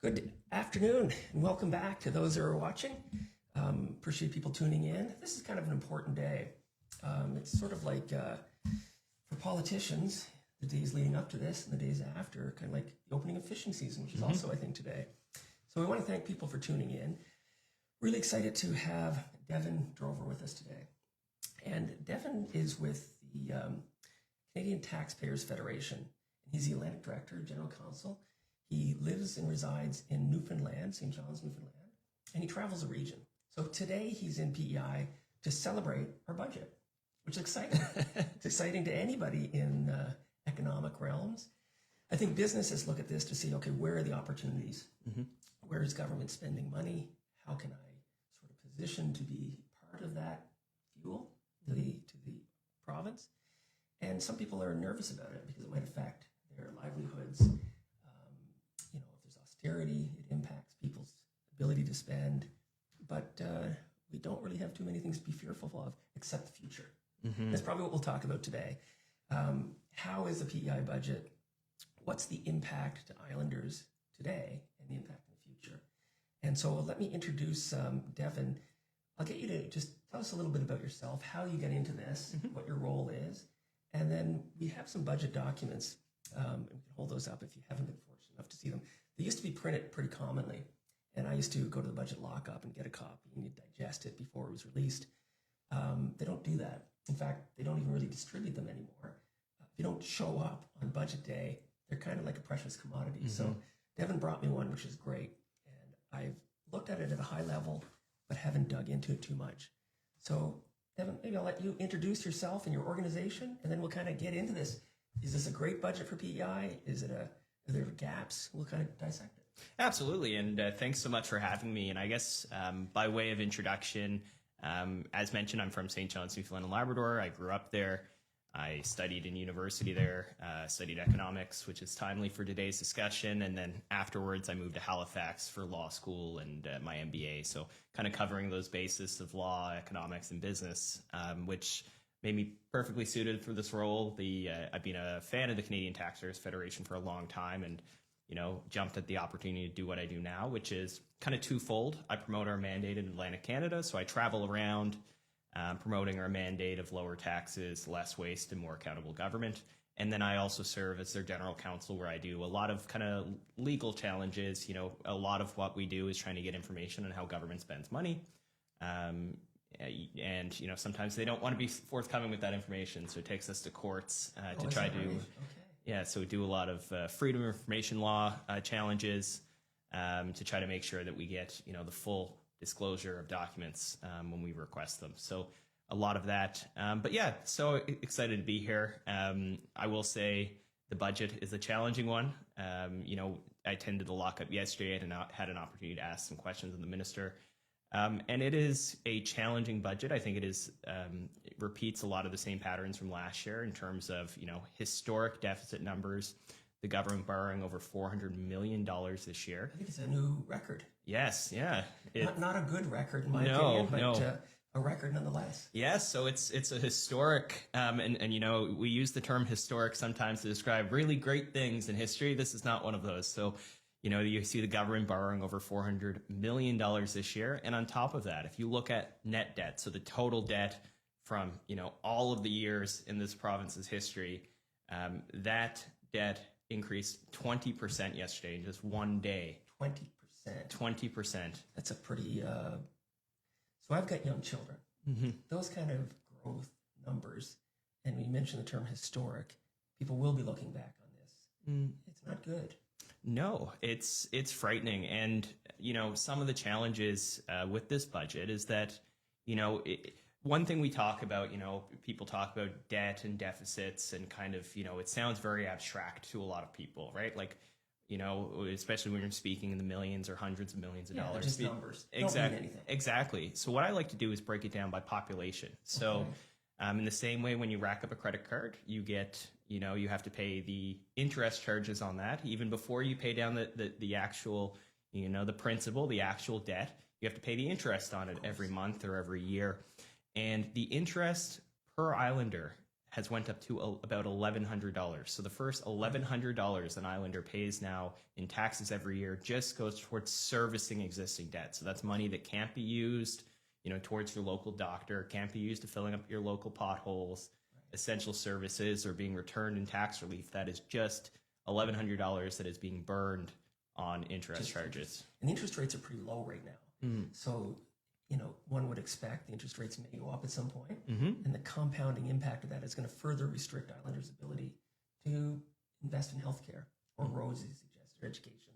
Good afternoon and welcome back to those that are watching. Appreciate people tuning in. This is kind of an important day. It's sort of like for politicians, the days leading up to this and the days after, kind of like the opening of fishing season, which is also, I think, today. So we want to thank people for tuning in. Really excited to have Devin Drover with us today. And Devin is with the Canadian Taxpayers Federation. He's the Atlantic Director, General Counsel. He lives and resides in Newfoundland, St. John's, Newfoundland, and he travels the region. So today he's in PEI to celebrate our budget, which is exciting. It's exciting to anybody in economic realms. I think businesses look at this to see, okay, where are the opportunities? Where is government spending money? How can I sort of position to be part of that fuel to the province? And some people are nervous about it because it might affect their livelihoods. If there's austerity, it impacts people's ability to spend. But we don't really have too many things to be fearful of except the future. That's probably what we'll talk about today. How is the PEI budget? What's the impact to Islanders today and the impact in the future? And so let me introduce Devin. I'll get you to just tell us a little bit about yourself, how you get into this, what your role is. And then we have some budget documents. And we can hold those up if you haven't been fortunate enough to see them. They used to be printed pretty commonly. And I used to go to the budget lockup and get a copy and you'd digest it before it was released. They don't do that. In fact, they don't even really distribute them anymore. If you don't show up on budget day, they're kind of like a precious commodity. So Devin brought me one, which is great. And I've looked at it at a high level, but haven't dug into it too much. So Devin, maybe I'll let you introduce yourself and your organization, and then we'll kind of get into this. Is this a great budget for PEI? Are there gaps? We'll kind of dissect it. Absolutely, and thanks so much for having me. And I guess by way of introduction, as mentioned, I'm from St. John's, Newfoundland and Labrador. I grew up there. I studied in university there, studied economics, which is timely for today's discussion. And then afterwards, I moved to Halifax for law school and my MBA. So kind of covering those bases of law, economics, and business, which made me perfectly suited for this role. I've been a fan of the Canadian Taxpayers Federation for a long time and, jumped at the opportunity to do what I do now, which is kind of twofold. I promote our mandate in Atlantic Canada. So I travel around promoting our mandate of lower taxes, less waste, and more accountable government. And then I also serve as their general counsel, where I do a lot of kind of legal challenges. A lot of what we do is trying to get information on how government spends money. And sometimes they don't want to be forthcoming with that information, so it takes us to courts to try to, so we do a lot of freedom of information law challenges to try to make sure that we get the full disclosure of documents when we request them. So a lot of that, so excited to be here. I will say the budget is a challenging one. I attended the lockup yesterday and had an opportunity to ask some questions of the minister. And it is a challenging budget. I think it repeats a lot of the same patterns from last year in terms of, historic deficit numbers, the government borrowing over $400 million this year. I think it's a new record. Yes, yeah. Not a good record in my opinion, but a record nonetheless. Yes, so it's a historic, and we use the term historic sometimes to describe really great things in history. This is not one of those. So you see the government borrowing over $400 million this year. And on top of that, if you look at net debt, so the total debt from, all of the years in this province's history, that debt increased 20% yesterday in just one day. 20%. 20%. That's a pretty, so I've got young children. Those kind of growth numbers, and we mentioned the term historic, people will be looking back on this. It's not good. No, it's frightening. And, some of the challenges with this budget is that, one thing we talk about, people talk about debt and deficits and kind of, it sounds very abstract to a lot of people, right? Like, especially when you're speaking in the millions or hundreds of millions of dollars. Just numbers. Exactly. Don't mean anything. Exactly. So what I like to do is break it down by population. So in the same way, when you rack up a credit card, you get, you have to pay the interest charges on that. Even before you pay down the actual, the principal, the actual debt, you have to pay the interest on it every month or every year. And the interest per Islander has went up to about $1,100. So the first $1,100 an islander pays now in taxes every year just goes towards servicing existing debt. So that's money that can't be used, towards your local doctor, can't be used to filling up your local potholes, essential services, or being returned in tax relief. That is just $1,100 that is being burned on interest charges. And the interest rates are pretty low right now. So, one would expect the interest rates may go up at some point, and the compounding impact of that is going to further restrict islanders' ability to invest in healthcare or roads, as suggested, or education.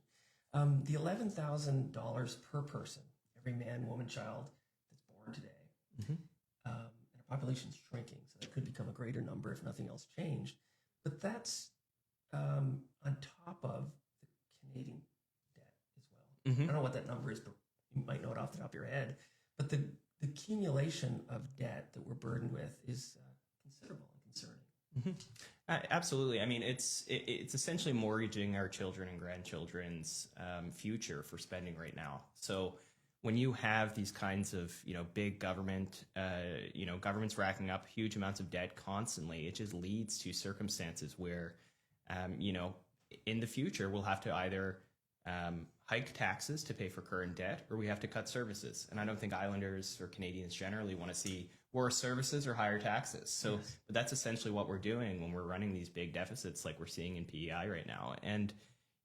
The $11,000 per person, every man, woman, child that's born today, and our population's shrinking, so that could become a greater number if nothing else changed. But that's on top of the Canadian debt as well. I don't know what that number is, but you might know it off the top of your head. But the accumulation of debt that we're burdened with is considerable and concerning. Absolutely. I mean, it's essentially mortgaging our children and grandchildren's future for spending right now. So when you have these kinds of big government, governments racking up huge amounts of debt constantly, it just leads to circumstances where in the future we'll have to either hike taxes to pay for current debt, or we have to cut services. And I don't think islanders or Canadians generally want to see worse services or higher taxes. So, but that's essentially what we're doing when we're running these big deficits like we're seeing in PEI right now. And,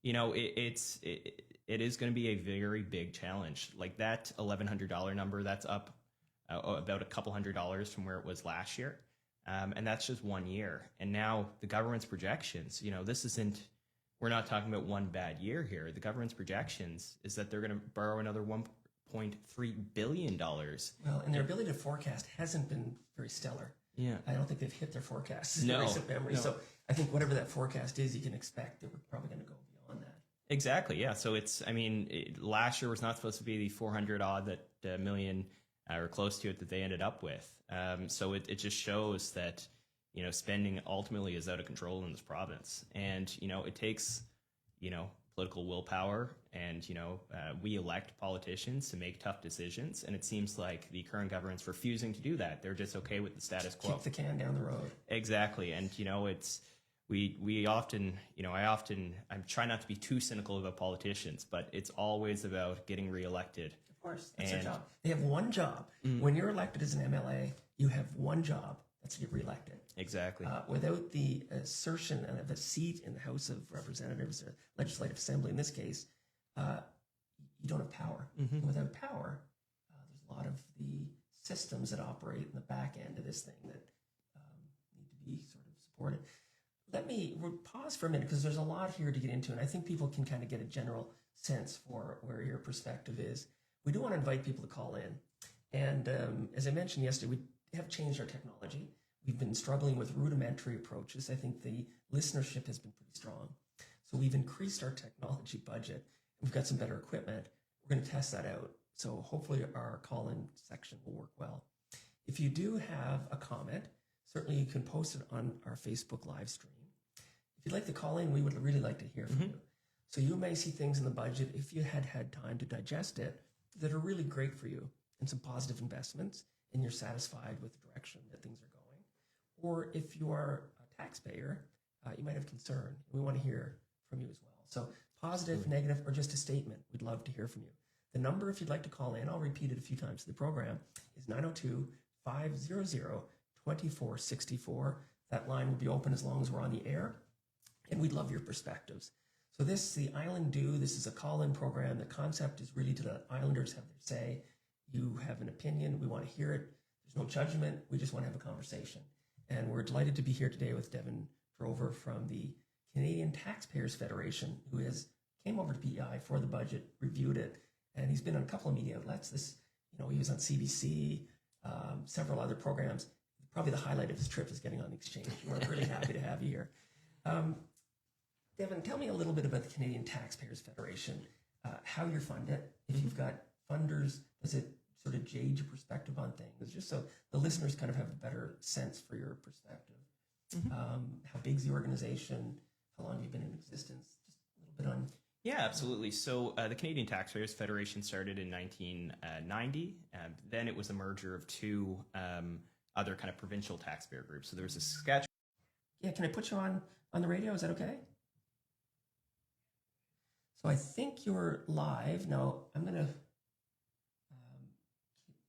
it is going to be a very big challenge. Like that $1,100 number, that's up about a couple $100 from where it was last year. And that's just 1 year. And now the government's projections, we're not talking about one bad year here. The government's projections is that they're going to borrow another $1.3 billion. Well, and their ability to forecast hasn't been very stellar. Yeah. I don't think they've hit their forecasts in No. recent memory. No. So I think whatever that forecast is, you can expect that we're probably going to go beyond that. Exactly, yeah. So last year was not supposed to be the 400 odd million or close to it that they ended up with. So it just shows that spending ultimately is out of control in this province. And, it takes, political willpower and, we elect politicians to make tough decisions. And it seems like the current government's refusing to do that. They're just okay with the status quo. Kick the can down the road. Exactly. And, we often, I try not to be too cynical about politicians, but it's always about getting reelected. Of course, that's their job. They have one job. When you're elected as an MLA, you have one job. That's to get reelected. Exactly. Without the assertion of a seat in the House of Representatives or Legislative Assembly, in this case, you don't have power. And without power, there's a lot of the systems that operate in the back end of this thing that need to be sort of supported. We'll pause for a minute because there's a lot here to get into, and I think people can kind of get a general sense for where your perspective is. We do want to invite people to call in. And as I mentioned yesterday, we have changed our technology. We've been struggling with rudimentary approaches. I think the listenership has been pretty strong. So we've increased our technology budget. We've got some better equipment. We're going to test that out. So hopefully our call-in section will work well. If you do have a comment, certainly you can post it on our Facebook live stream. If you'd like to call in, we would really like to hear from you. So you may see things in the budget, if you had time to digest it, that are really great for you and some positive investments, and you're satisfied with the direction that things are going. Or if you are a taxpayer, you might have concern. We want to hear from you as well. So positive, negative, or just a statement, we'd love to hear from you. The number, if you'd like to call in, I'll repeat it a few times to the program, is 902-500-2464. That line will be open as long as we're on the air, and we'd love your perspectives. So the Island Do, this is a call-in program. The concept is really to let Islanders have their say. You have an opinion, we want to hear it. There's no judgment, we just want to have a conversation. And we're delighted to be here today with Devin Drover from the Canadian Taxpayers Federation, who came over to PEI for the budget, reviewed it, and he's been on a couple of media outlets. He was on CBC, several other programs. Probably the highlight of his trip is getting on the exchange. We're really happy to have you here. Devin, tell me a little bit about the Canadian Taxpayers Federation, how you're funded, if you've got funders, does it sort of jade your perspective on things, just so the listeners kind of have a better sense for your perspective. How big's the organization? How long have you been in existence? Just a little bit on... Yeah, absolutely. So the Canadian Taxpayers Federation started in 1990. Then it was a merger of two other kind of provincial taxpayer groups. So there was a sketch. Yeah, can I put you on the radio? Is that okay? So I think you're live. Now, I'm going to,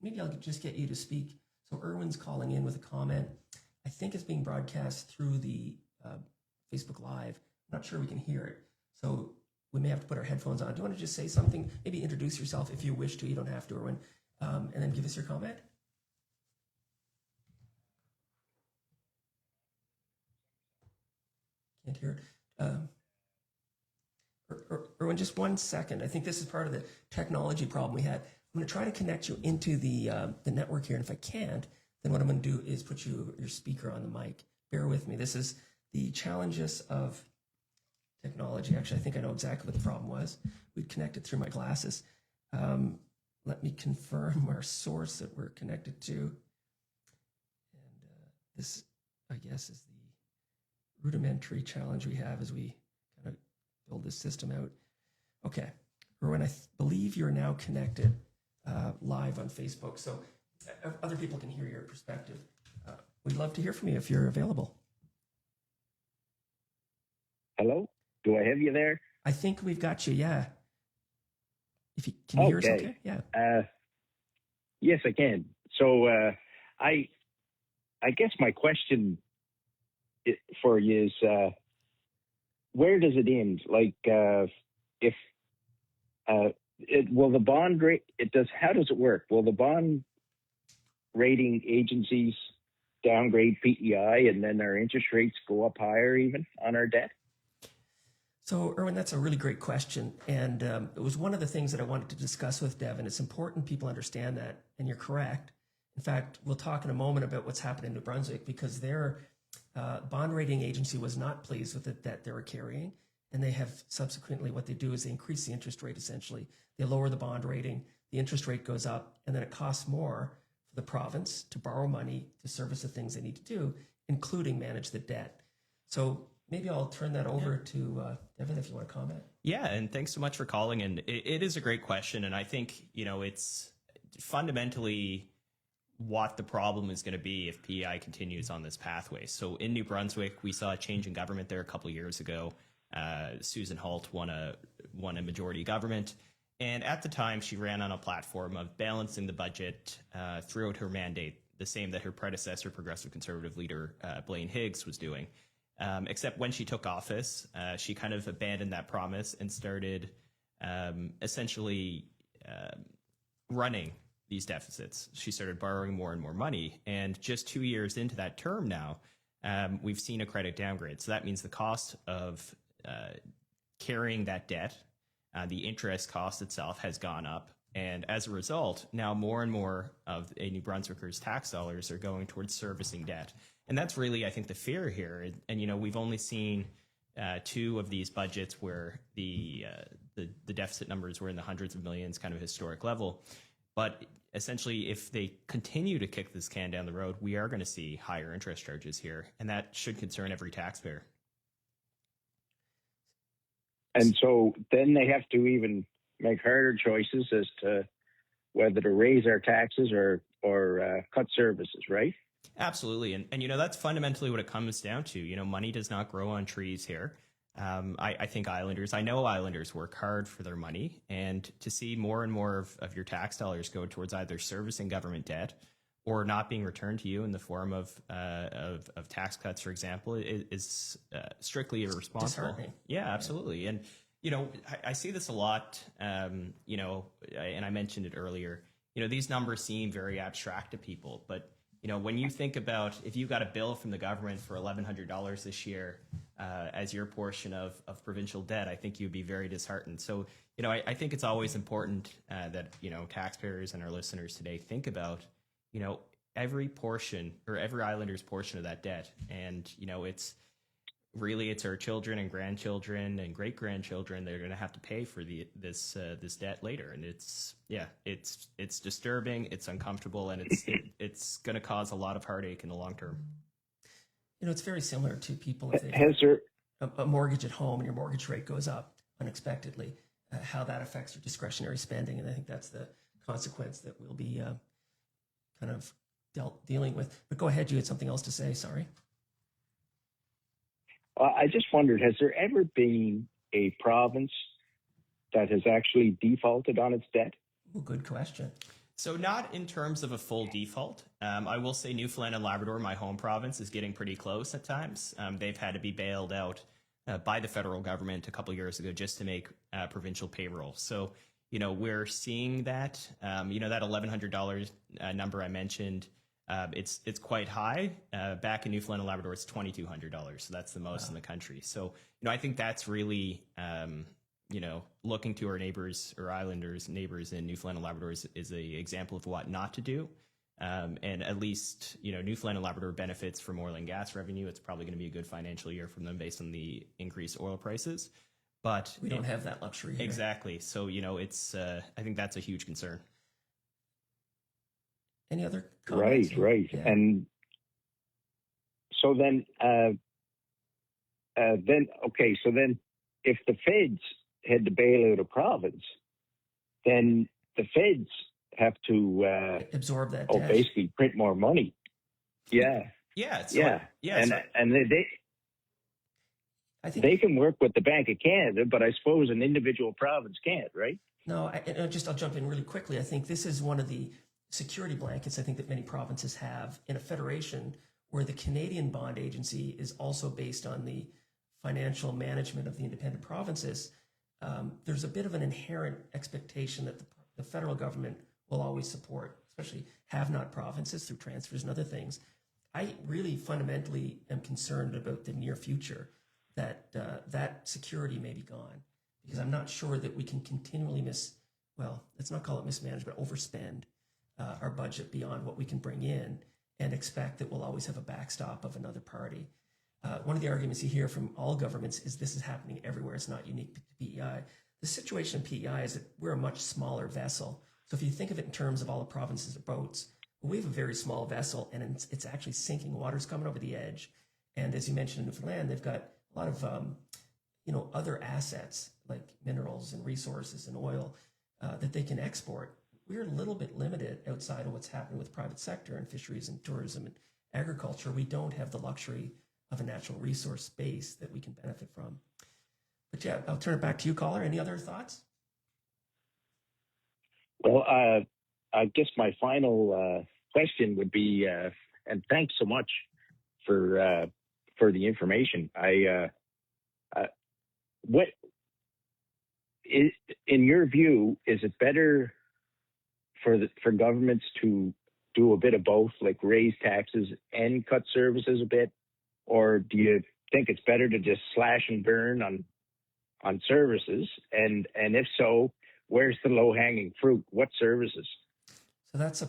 maybe I'll just get you to speak. So Erwin's calling in with a comment. I think it's being broadcast through the Facebook Live. I'm not sure we can hear it. So we may have to put our headphones on. Do you want to just say something? Maybe introduce yourself if you wish to. You don't have to, Erwin. And then give us your comment. Can't hear it. Erwin, just 1 second. I think this is part of the technology problem we had. I'm going to try to connect you into the network here, and if I can't, then what I'm going to do is put your speaker on the mic. Bear with me. This is the challenges of technology. Actually, I think I know exactly what the problem was. We'd connected through my glasses. Let me confirm our source that we're connected to. And this, I guess, is the rudimentary challenge we have as we kind of build this system out. Okay, Erwin, I believe you're now connected live on Facebook, so other people can hear your perspective. We'd love to hear from you if you're available. Hello? Do I have you there? I think we've got you, yeah. If you can you hear us okay? Yeah. Yes, I can. So I guess my question for you is, where does it end? Like, if will the bond rate? How does it work? Will the bond rating agencies downgrade PEI, and then our interest rates go up higher even on our debt? So, Erwin, that's a really great question. And it was one of the things that I wanted to discuss with Devin. It's important people understand that, and you're correct. In fact, we'll talk in a moment about what's happened in New Brunswick, because their bond rating agency was not pleased with the debt they were carrying. And they have subsequently, what they do is they increase the interest rate essentially. They lower the bond rating, the interest rate goes up, and then it costs more for the province to borrow money to service the things they need to do, including manage the debt. So maybe I'll turn that over to Devin if you want to comment. Yeah, and thanks so much for calling. And it is a great question. And I think, it's fundamentally what the problem is going to be if PEI continues on this pathway. So in New Brunswick, we saw a change in government there a couple of years ago. Susan Holt won a majority government. And at the time, she ran on a platform of balancing the budget throughout her mandate, the same that her predecessor, Progressive Conservative leader Blaine Higgs, was doing. Except when she took office, she kind of abandoned that promise and started essentially running these deficits. She started borrowing more and more money. And just 2 years into that term now, we've seen a credit downgrade. So that means the cost of carrying that debt, the interest cost itself has gone up. And as a result, now more and more of a New Brunswicker's tax dollars are going towards servicing debt. And that's really, I think, the fear here. And we've only seen two of these budgets where the deficit numbers were in the hundreds of millions, kind of historic level. But essentially, if they continue to kick this can down the road, we are going to see higher interest charges here. And that should concern every taxpayer. And so then they have to even make harder choices as to whether to raise our taxes or cut services, right? Absolutely. And that's fundamentally what it comes down to. Money does not grow on trees here. I think I know Islanders work hard for their money, and to see more and more of your tax dollars go towards either servicing government debt or not being returned to you in the form of tax cuts, for example, is strictly irresponsible. Yeah, absolutely. And I see this a lot. And I mentioned it earlier. These numbers seem very abstract to people, but when you think about if you got a bill from the government for $1,100 this year as your portion of provincial debt, I think you'd be very disheartened. So, I think it's always important that, taxpayers and our listeners today think about, every portion or every Islander's portion of that debt. And, it's our children and grandchildren and great grandchildren that are going to have to pay for this debt later. And it's disturbing, it's uncomfortable, and it's going to cause a lot of heartache in the long term. It's very similar to people if they have a mortgage at home and your mortgage rate goes up unexpectedly, how that affects your discretionary spending. And I think that's the consequence that we'll be kind of dealing with. But go ahead, you had something else to say. Sorry. I just wondered, has there ever been a province that has actually defaulted on its debt? Well, good question. So not in terms of a full default. I will say Newfoundland and Labrador, my home province, is getting pretty close at times. They've had to be bailed out by the federal government a couple of years ago just to make provincial payroll. So, we're seeing that. That $1,100 number I mentioned, it's quite high. Back in Newfoundland and Labrador, it's $2,200. So that's the most in the country. So, I think that's really looking to our neighbors or islanders, neighbors in Newfoundland and Labrador is an example of what not to do. And at least, Newfoundland and Labrador benefits from oil and gas revenue. It's probably going to be a good financial year from them based on the increased oil prices. But we don't have that luxury here. Exactly. So, it's, I think that's a huge concern. Any other comments? Right. Yeah. And so then, if the feds had to bail out a province, then the feds have to absorb that debt. Basically print more money. Yeah. And I think they can work with the Bank of Canada, but I suppose an individual province can't, right? No, I'll jump in really quickly. I think this is one of the security blankets I think that many provinces have in a federation where the Canadian Bond Agency is also based on the financial management of the independent provinces. There's a bit of an inherent expectation that the federal government will always support, especially have-not provinces through transfers and other things. I really fundamentally am concerned about the near future that that security may be gone, because I'm not sure that we can continually let's not call it mismanage, but overspend our budget beyond what we can bring in and expect that we'll always have a backstop of another party. One of the arguments you hear from all governments is this is happening everywhere. It's not unique to PEI. The situation in PEI is that we're a much smaller vessel. So if you think of it in terms of all the provinces of boats, we have a very small vessel and it's actually sinking. Water's coming over the edge. And as you mentioned in Newfoundland, they've got a lot of other assets like minerals and resources and oil that they can export. We're a little bit limited outside of what's happening with private sector and fisheries and tourism and agriculture. We don't have the luxury of a natural resource base that we can benefit from. But yeah, I'll turn it back to you, caller. Any other thoughts? Well, I guess my final question would be, and thanks so much for the information. What is, in your view, is it better for governments to do a bit of both, like raise taxes and cut services a bit, or do you think it's better to just slash and burn on services? And if so, where's the low hanging fruit? What services? So that's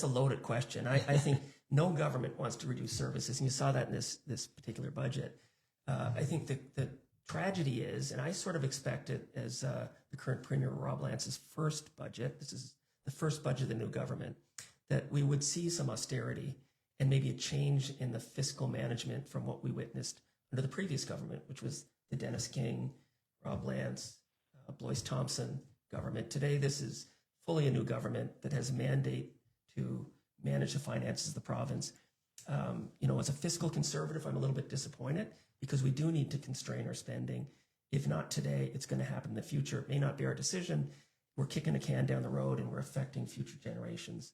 a loaded question. I think no government wants to reduce services, and you saw that in this particular budget. I think the tragedy is, and I sort of expect it as the current Premier Rob Lance's first budget. This is the first budget of the new government, that we would see some austerity and maybe a change in the fiscal management from what we witnessed under the previous government, which was the Dennis King, Rob Lance, Blois Thompson government. Today, this is fully a new government that has a mandate to manage the finances of the province. As a fiscal conservative, I'm a little bit disappointed because we do need to constrain our spending. If not today, it's going to happen in the future. It may not be our decision. We're kicking a can down the road and we're affecting future generations.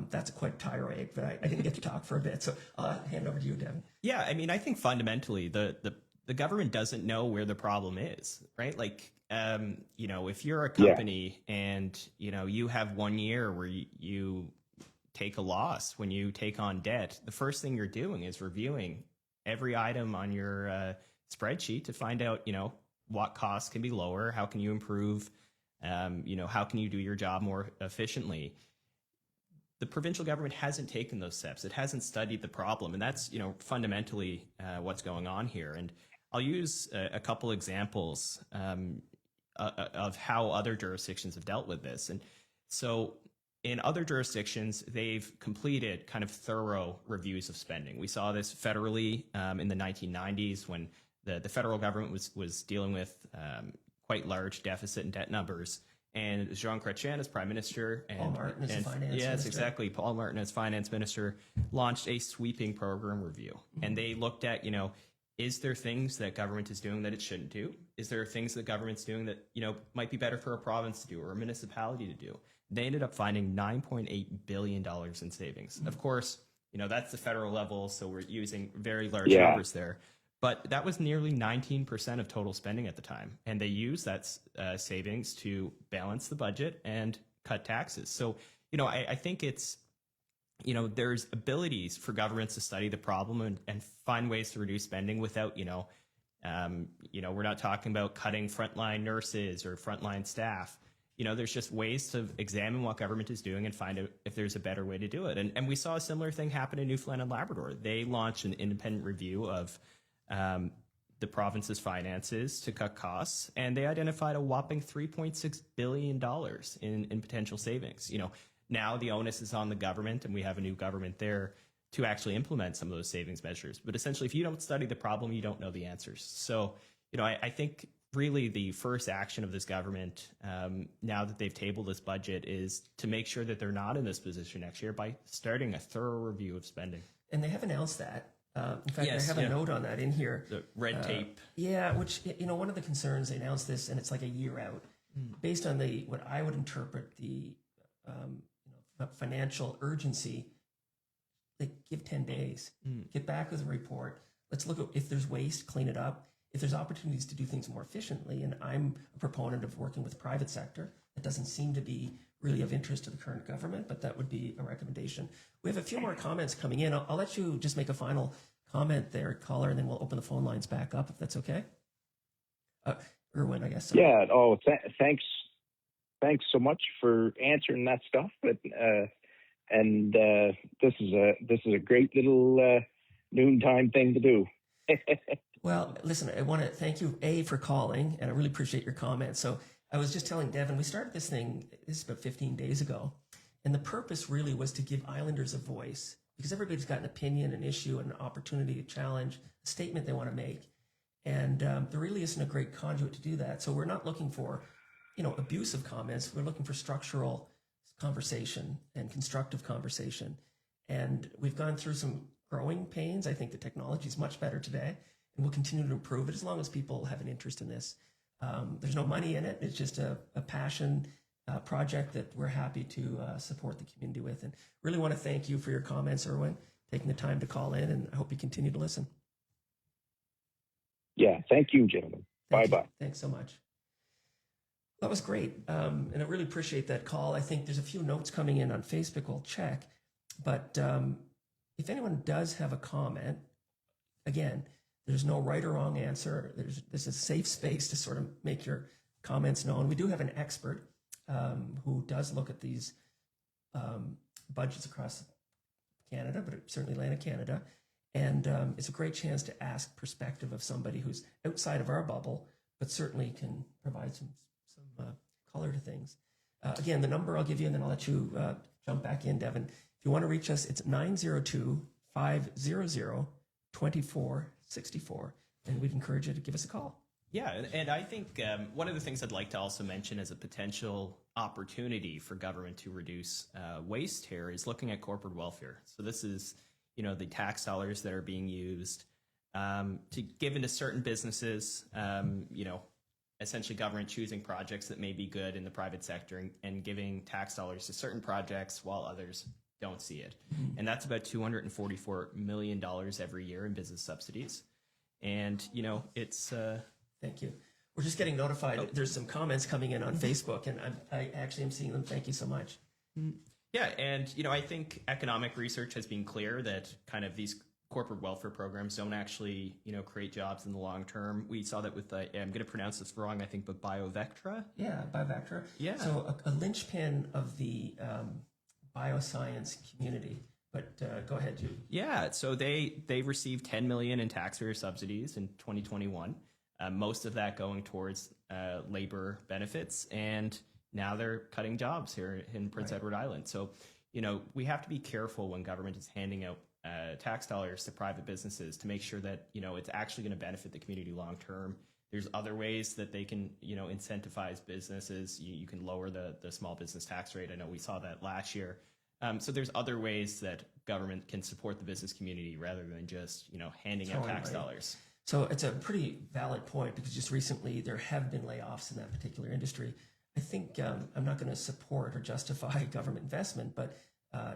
That's a quite tirade, but I didn't get to talk for a bit. So I'll hand over to you, Devin. Yeah, I mean, I think fundamentally the government doesn't know where the problem is, right? Like, if you're a company and, you have 1 year where you take a loss when you take on debt, the first thing you're doing is reviewing every item on your spreadsheet to find out, what costs can be lower, how can you improve, how can you do your job more efficiently. The provincial government hasn't taken those steps. It hasn't studied the problem. And that's, fundamentally what's going on here. And I'll use a couple examples of how other jurisdictions have dealt with this. And so in other jurisdictions, they've completed kind of thorough reviews of spending. We saw this federally in the 1990s when the federal government was dealing with quite large deficit and debt numbers. and Jean Chrétien as prime minister, and Paul Martin as the finance yes, minister. exactly. Paul Martin as finance minister launched a sweeping program review, and they looked at, is there things that government is doing that it shouldn't do? Is there things that government's doing that, might be better for a province to do or a municipality to do? They ended up finding $9.8 billion in savings. Of course, that's the federal level, so we're using very large numbers there. But that was nearly 19% of total spending at the time. And they used that savings to balance the budget and cut taxes. So, I think it's, there's abilities for governments to study the problem and find ways to reduce spending without, we're not talking about cutting frontline nurses or frontline staff. There's just ways to examine what government is doing and find out if there's a better way to do it. And we saw a similar thing happen in Newfoundland and Labrador. They launched an independent review of the province's finances to cut costs, and they identified a whopping $3.6 billion in potential savings. Now the onus is on the government, and we have a new government there to actually implement some of those savings measures. But essentially, if you don't study the problem, you don't know the answers. So, I think really the first action of this government, now that they've tabled this budget, is to make sure that they're not in this position next year by starting a thorough review of spending. And they have announced that. In fact, I have a note on that in here. The red tape. Yeah, which, one of the concerns, they announced this, and it's like a year out, based on what I would interpret the financial urgency. They give 10 days, get back with a report. Let's look at if there's waste, clean it up. If there's opportunities to do things more efficiently, and I'm a proponent of working with the private sector. That doesn't seem to be really of interest to the current government, but that would be a recommendation. We have a few more comments coming in. I'll let you just make a final comment there, caller, and then we'll open the phone lines back up if that's okay. Erwin, I guess. Yeah. Oh, thanks so much for answering that stuff. But this is a great little noontime thing to do. Well, listen, I want to thank you, for calling, and I really appreciate your comments. So I was just telling Devin, we started this is about 15 days ago, and the purpose really was to give Islanders a voice, because everybody's got an opinion, an issue, an opportunity, a challenge, a statement they want to make. And there really isn't a great conduit to do that. So we're not looking for, abusive comments. We're looking for structural conversation and constructive conversation. And we've gone through some growing pains. I think the technology is much better today, and we'll continue to improve it as long as people have an interest in this. There's no money in it. It's just a passion project that we're happy to support the community with. And really want to thank you for your comments, Erwin, taking the time to call in, and I hope you continue to listen. Yeah, thank you, gentlemen. Bye-bye. Thanks so much. That was great. And I really appreciate that call. I think there's a few notes coming in on Facebook. We'll check. But if anyone does have a comment, again, there's no right or wrong answer. This is a safe space to sort of make your comments known. We do have an expert who does look at these budgets across Canada, but certainly Atlantic Canada. And it's a great chance to ask perspective of somebody who's outside of our bubble, but certainly can provide some color to things. Again, the number I'll give you, and then I'll let you jump back in, Devin. If you want to reach us, it's 902-500-2464, and we'd encourage you to give us a call. Yeah, and I think one of the things I'd like to also mention as a potential opportunity for government to reduce waste here is looking at corporate welfare. So this is, the tax dollars that are being used to give into certain businesses, essentially government choosing projects that may be good in the private sector and giving tax dollars to certain projects while others don't see it. Mm-hmm. And that's about $244 million every year in business subsidies. And, it's... Thank you. We're just getting notified. There's some comments coming in on Facebook, and I actually am seeing them. Thank you so much. Yeah, and, I think economic research has been clear that kind of these corporate welfare programs don't actually, create jobs in the long term. We saw that with, I'm going to pronounce this wrong, I think, but BioVectra. Yeah, BioVectra. Yeah. So a linchpin of the bioscience community. But go ahead, Jude. Yeah, so they received $10 million in taxpayer subsidies in 2021. Most of that going towards labor benefits, and now they're cutting jobs here in Prince Edward Island. So, we have to be careful when government is handing out tax dollars to private businesses to make sure that, it's actually going to benefit the community long term, There's other ways that they can, incentivize businesses. You can lower the small business tax rate. I know we saw that last year. So there's other ways that government can support the business community rather than just, handing out tax dollars. So it's a pretty valid point, because just recently there have been layoffs in that particular industry. I think I'm not going to support or justify government investment, but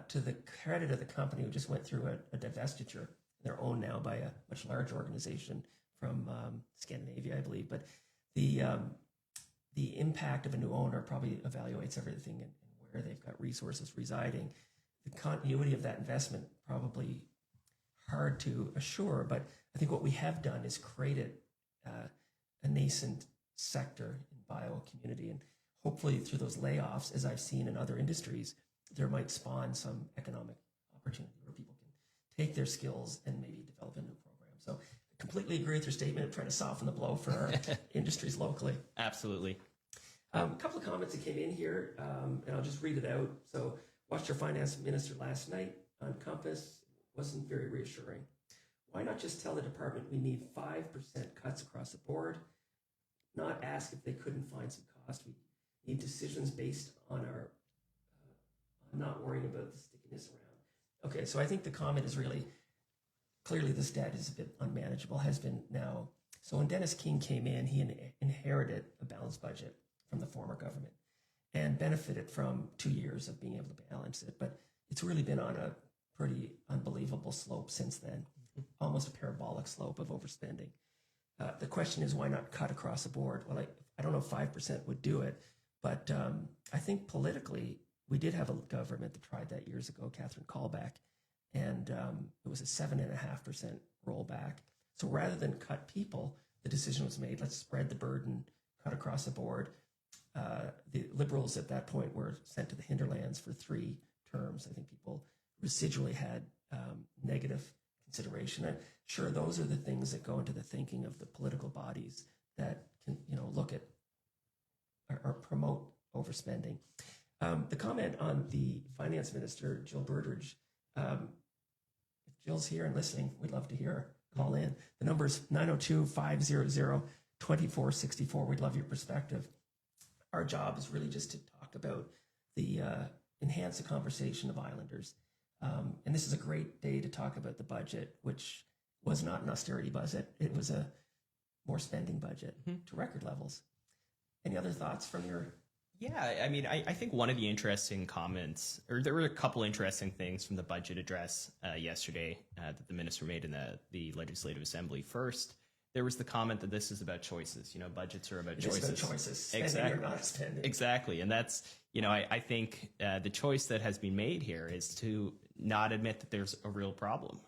to the credit of the company who just went through a divestiture, they're owned now by a much larger organization from Scandinavia, I believe. But the impact of a new owner probably evaluates everything and where they've got resources residing. The continuity of that investment probably hard to assure, but I think what we have done is created a nascent sector in bio community, and hopefully through those layoffs, as I've seen in other industries, there might spawn some economic opportunity where people can take their skills and maybe develop a new program. So I completely agree with your statement, trying to soften the blow for our industries locally. Absolutely. A couple of comments that came in here, and I'll just read it out. So, watched our finance minister last night on Compass. Wasn't very reassuring. Why not just tell the department we need 5% cuts across the board, not ask if they couldn't find some cost? We need decisions based on our not worrying about the stickiness around. Okay, so I think the comment is really, clearly this debt is a bit unmanageable, has been now. So when Dennis King came in, he inherited a balanced budget from the former government and benefited from 2 years of being able to balance it. But it's really been on a pretty unbelievable slope since then, almost a parabolic slope of overspending. The question is, why not cut across the board? Well, I don't know if 5% would do it, but I think politically, we did have a government that tried that years ago, Catherine Callback, and it was a 7.5% rollback. So rather than cut people, the decision was made, let's spread the burden, cut across the board. The Liberals at that point were sent to the hinterlands for 3 terms. I think people residually had negative consideration. And sure, those are the things that go into the thinking of the political bodies that can, look at or promote overspending. The comment on the finance minister, Jill Burdridge, if Jill's here and listening, we'd love to hear her. Call in. The number is 902-500-2464. We'd love your perspective. Our job is really just to talk about enhance the conversation of Islanders. And this is a great day to talk about the budget, which was not an austerity budget. It was a more spending budget to record levels. Any other thoughts from your... Yeah, I mean, I think one of the interesting comments, or there were a couple interesting things from the budget address yesterday that the minister made in the Legislative Assembly. First, there was the comment that this is about choices. Budgets are about choices. It's about choices. Spending exactly. or not spending. Exactly. And that's, I think the choice that has been made here is to not admit that there's a real problem.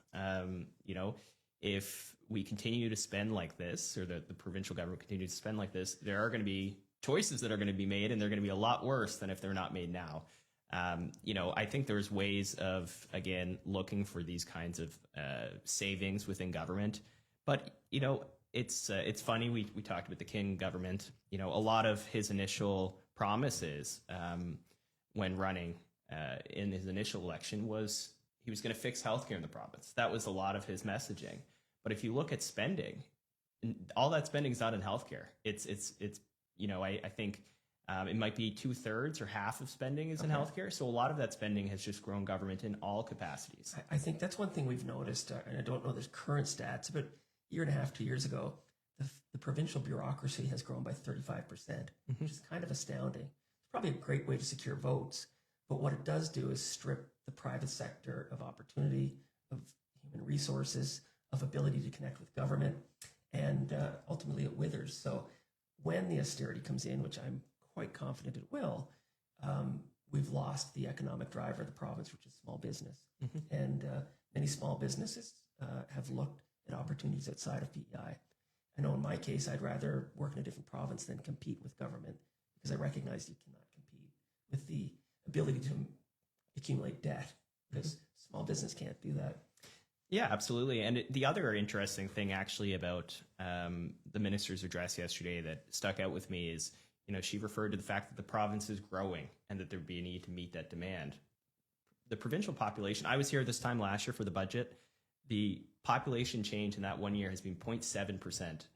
If we continue to spend like this, or the provincial government continues to spend like this, there are going to be choices that are going to be made, and they're going to be a lot worse than if they're not made now. I think there's ways of, again, looking for these kinds of savings within government. But, it's funny, we talked about the King government. A lot of his initial promises when running in his initial election was he was going to fix healthcare in the province. That was a lot of his messaging. But if you look at spending, all that spending is not in healthcare. It's I think it might be 2/3 or half of spending is in healthcare. So a lot of that spending has just grown government in all capacities. I think that's one thing we've noticed, and I don't know the current stats, but a year and a half, 2 years ago, the provincial bureaucracy has grown by 35%, which is kind of astounding. It's probably a great way to secure votes, but what it does do is strip the private sector of opportunity, of human resources, of ability to connect with government, and ultimately it withers. So when the austerity comes in, which I'm quite confident it will, we've lost the economic driver of the province, which is small business. And many small businesses have looked at opportunities outside of PEI. I know in my case, I'd rather work in a different province than compete with government, because I recognize you cannot compete with the ability to accumulate debt, because small business can't do that. Yeah, absolutely. And the other interesting thing actually about the minister's address yesterday that stuck out with me is, she referred to the fact that the province is growing and that there'd be a need to meet that demand. The provincial population, I was here this time last year for the budget, the population change in that 1 year has been 0.7%.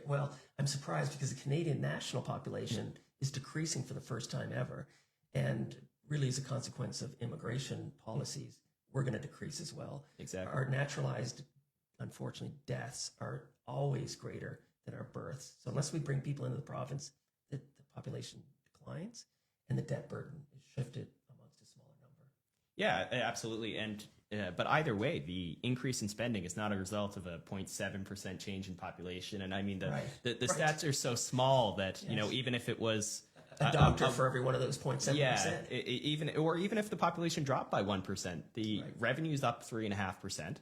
Well, I'm surprised because the Canadian national population is decreasing for the first time ever. And really, as a consequence of immigration policies, we're going to decrease as well. Exactly. Our naturalized, unfortunately, deaths are always greater than our births. So unless we bring people into the province, the population declines and the debt burden is shifted amongst a smaller number. Yeah, absolutely. And but either way, the increase in spending is not a result of a 0.7% change in population. And I mean, the stats are so small that, you know, even if it was a doctor for every one of those 0.7%. Yeah, even if the population dropped by 1%, the revenue is up 3.5%.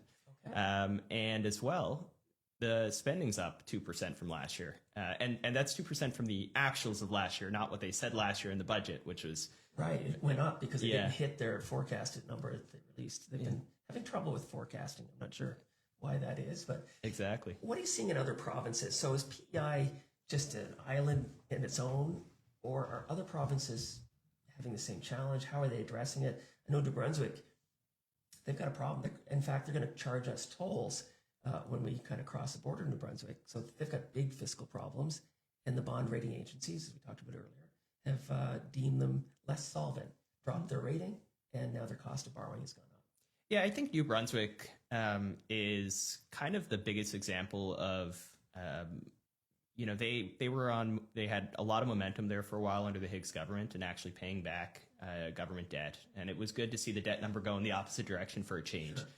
Okay. And as well, the spending's up 2% from last year. And that's 2% from the actuals of last year, not what they said last year in the budget, which was... Right, it went up because they didn't hit their forecasted number that they released. They've been having trouble with forecasting. I'm not sure why that is, but... Exactly. What are you seeing in other provinces? So is PEI just an island in its own, or are other provinces having the same challenge? How are they addressing it? I know New Brunswick, they've got a problem. In fact, they're going to charge us tolls when we kind of cross the border to New Brunswick. So they've got big fiscal problems, and the bond rating agencies, as we talked about earlier, have deemed them less solvent, dropped their rating, and now their cost of borrowing has gone up. Yeah, I think New Brunswick is kind of the biggest example of, you know, they had a lot of momentum there for a while under the Higgs government and actually paying back government debt. And it was good to see the debt number go in the opposite direction for a change. Sure.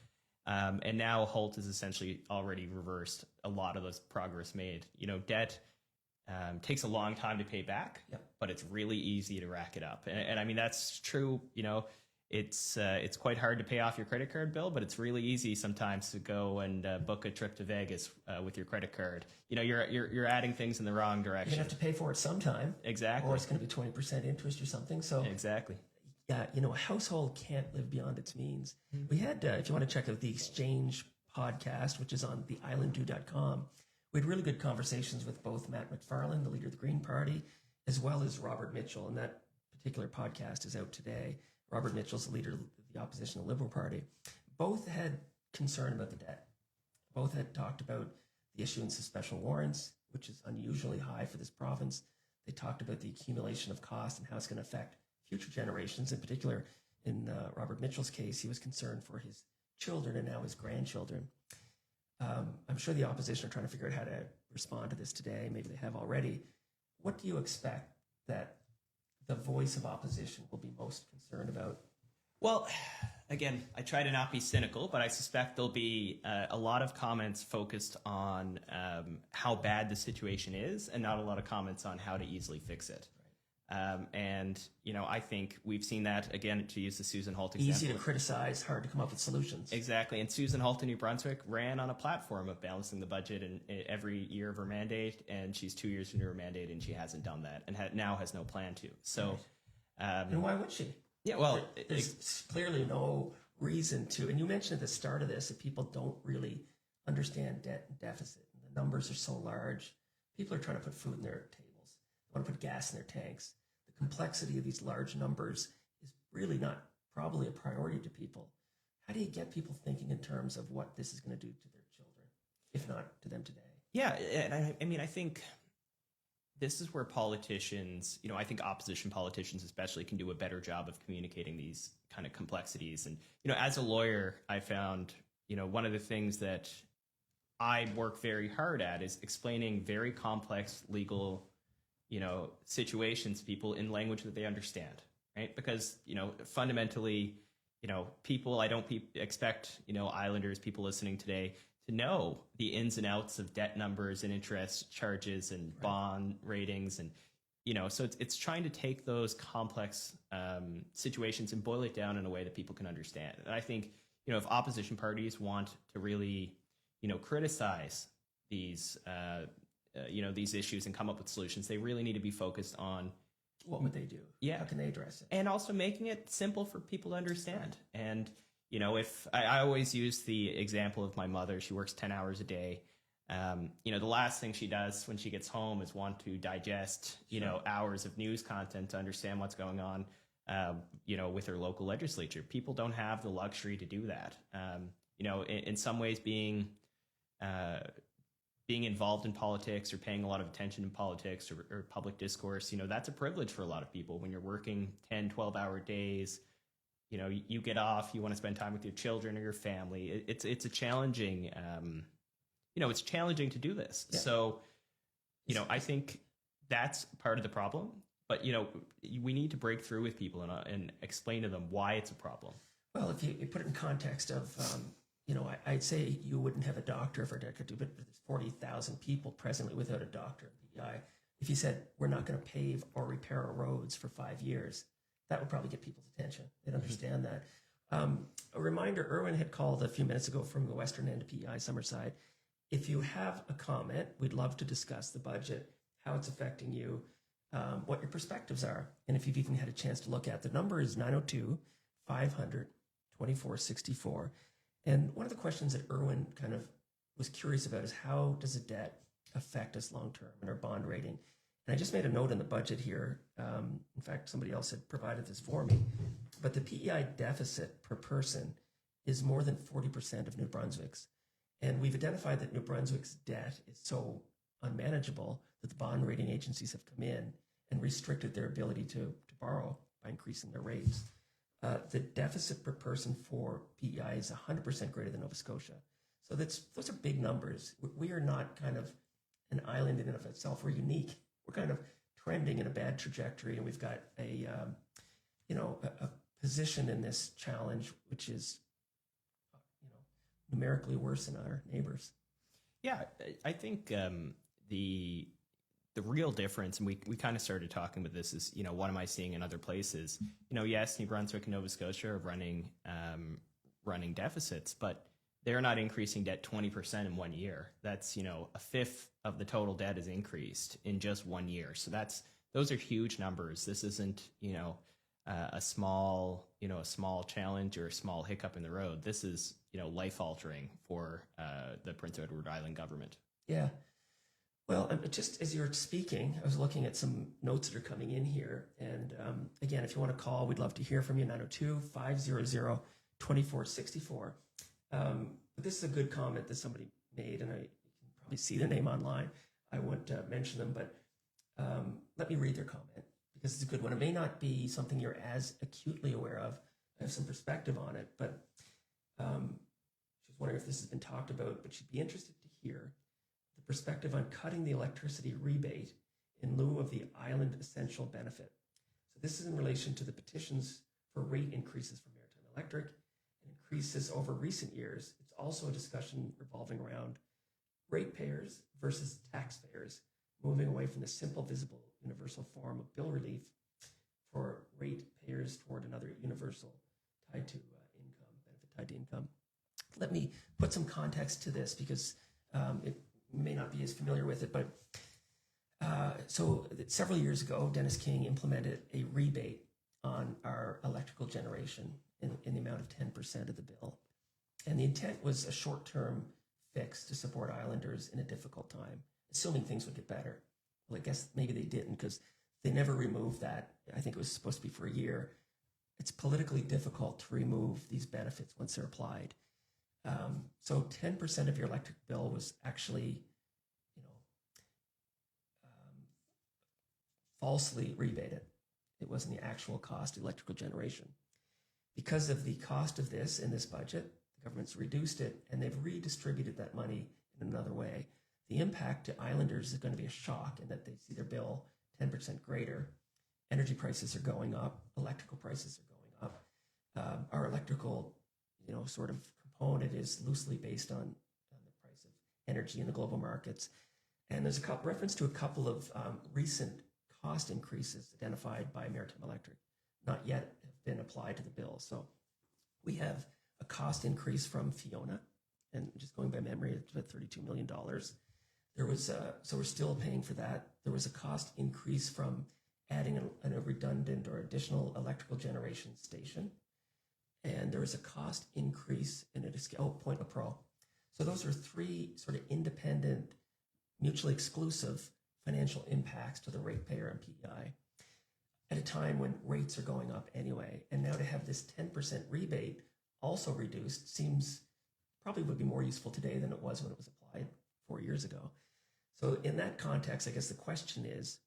And now Holt has essentially already reversed a lot of this progress made. You know, debt takes a long time to pay back, but it's really easy to rack it up. And I mean, that's true. You know, it's quite hard to pay off your credit card bill, but it's really easy sometimes to go and book a trip to Vegas with your credit card. You know, you're adding things in the wrong direction. You're gonna have to pay for it sometime. Exactly. Or it's gonna be 20% interest or something. So exactly. Yeah, you know, a household can't live beyond its means. We had, if you want to check out the Exchange podcast, which is on theislanddo.com, we had really good conversations with both Matt McFarlane, the leader of the Green Party, as well as Robert Mitchell. And that particular podcast is out today. Robert Mitchell's the leader of the opposition, the Liberal Party. Both had concern about the debt. Both had talked about the issuance of special warrants, which is unusually high for this province. They talked about the accumulation of cost and how it's going to affect future generations. In particular, in Robert Mitchell's case, he was concerned for his children and now his grandchildren. I'm sure the opposition are trying to figure out how to respond to this today. Maybe they have already. What do you expect that the voice of opposition will be most concerned about? Well, again, I try to not be cynical, but I suspect there'll be a lot of comments focused on how bad the situation is and not a lot of comments on how to easily fix it. And, you know, I think we've seen that, again, to use the Susan Holt example. Easy to criticize, hard to come up with solutions. Exactly. And Susan Holt in New Brunswick ran on a platform of balancing the budget in every year of her mandate, and she's 2 years into her mandate, and she hasn't done that, and now has no plan to. So, and why would she? Yeah, well, there's clearly no reason to. And you mentioned at the start of this that people don't really understand debt and deficit. And the numbers are so large. People are trying to put food in their tables. They want to put gas in their tanks. The complexity of these large numbers is really not probably a priority to people. How do you get people thinking in terms of what this is going to do to their children, if not to them today? Yeah, and I mean, I think this is where politicians, you know, I think opposition politicians especially can do a better job of communicating these kind of complexities. And, you know, as a lawyer, I found, you know, one of the things that I work very hard at is explaining very complex legal, you know, situations to people in language that they understand, right? Because, you know, fundamentally, you know, people, I don't expect, you know, Islanders, people listening today, to know the ins and outs of debt numbers and interest charges and bond ratings. And, you know, so it's trying to take those complex situations and boil it down in a way that people can understand. And I think, you know, if opposition parties want to really, you know, criticize these, you know, these issues and come up with solutions, they really need to be focused on what would they do? Yeah. How can they address it? And also making it simple for people to understand. And, you know, if I always use the example of my mother, she works 10 hours a day. You know, the last thing she does when she gets home is want to digest, you know, hours of news content to understand what's going on, you know, with her local legislature. People don't have the luxury to do that. You know, in some ways being, being involved in politics or paying a lot of attention in politics or public discourse, that's a privilege for a lot of people. When you're working 10, 12-hour days, you get off, you want to spend time with your children or your family. It's a challenging, it's challenging to do this. Yeah. So, I think that's part of the problem. But, we need to break through with people and explain to them why it's a problem. Well, if you put it in context of, I'd say you wouldn't have a doctor for a decade, but there's 40,000 people presently without a doctor in PEI. If you said, we're not going to pave or repair our roads for 5 years, that would probably get people's attention. They'd understand that. A reminder, Erwin had called a few minutes ago from the western end of PEI, Summerside. If you have a comment, we'd love to discuss the budget, how it's affecting you, what your perspectives are. And if you've even had a chance to look at the number is 902-500-2464. And one of the questions that Erwin kind of was curious about is how does the debt affect us long-term in our bond rating? And I just made a note in the budget here. In fact, somebody else had provided this for me. But the PEI deficit per person is more than 40% of New Brunswick's. And we've identified that New Brunswick's debt is so unmanageable that the bond rating agencies have come in and restricted their ability to borrow by increasing their rates. The deficit per person for PEI is 100% greater than Nova Scotia. So those are big numbers. We are not kind of an island in and of itself. We're unique. We're kind of trending in a bad trajectory, and we've got a position in this challenge which is numerically worse than our neighbors. Yeah, I think the real difference, and we kind of started talking about this, is what am I seeing in other places? Yes, New Brunswick and Nova Scotia are running deficits, but they're not increasing debt 20% in 1 year. That's a fifth of the total debt is increased in just 1 year. So those are huge numbers. This isn't a small challenge or a small hiccup in the road. This is life altering for the Prince Edward Island government. Yeah. Well, just as you're speaking, I was looking at some notes that are coming in here. And again, if you want to call, we'd love to hear from you, 902-500-2464. But this is a good comment that somebody made, and you can probably see their name online. I won't mention them, but let me read their comment because it's a good one. It may not be something you're as acutely aware of. I have some perspective on it, but she's wondering if this has been talked about, but she'd be interested to hear the perspective on cutting the electricity rebate in lieu of the island essential benefit. So this is in relation to the petitions for rate increases for Maritime Electric and increases over recent years. It's also a discussion revolving around ratepayers versus taxpayers, moving away from the simple, visible, universal form of bill relief for ratepayers toward another universal tied to income, benefit tied to income. Let me put some context to this because it may not be as familiar with it, but so several years ago, Dennis King implemented a rebate on our electrical generation in the amount of 10% of the bill. And the intent was a short-term fix to support islanders in a difficult time, assuming things would get better. Well, I guess maybe they didn't because they never removed that. I think it was supposed to be for a year. It's politically difficult to remove these benefits once they're applied. So 10% of your electric bill was actually, falsely rebated. It wasn't the actual cost of electrical generation. Because of the cost of this in this budget, the government's reduced it and they've redistributed that money in another way. The impact to islanders is going to be a shock in that they see their bill 10% greater. Energy prices are going up. Electrical prices are going up. Our electrical, sort of component is loosely based on the price of energy in the global markets. And there's a reference to a couple of recent cost increases identified by Maritime Electric, not yet have been applied to the bill. So we have a cost increase from Fiona, and just going by memory, it's about $32 million. There was so we're still paying for that. There was a cost increase from adding a redundant or additional electrical generation station. And there was a cost increase in Point LaPro. So those are three sort of independent, mutually exclusive financial impacts to the ratepayer and PEI at a time when rates are going up anyway. And now to have this 10% rebate also reduced seems probably would be more useful today than it was when it was applied 4 years ago. So in that context, I guess the question is,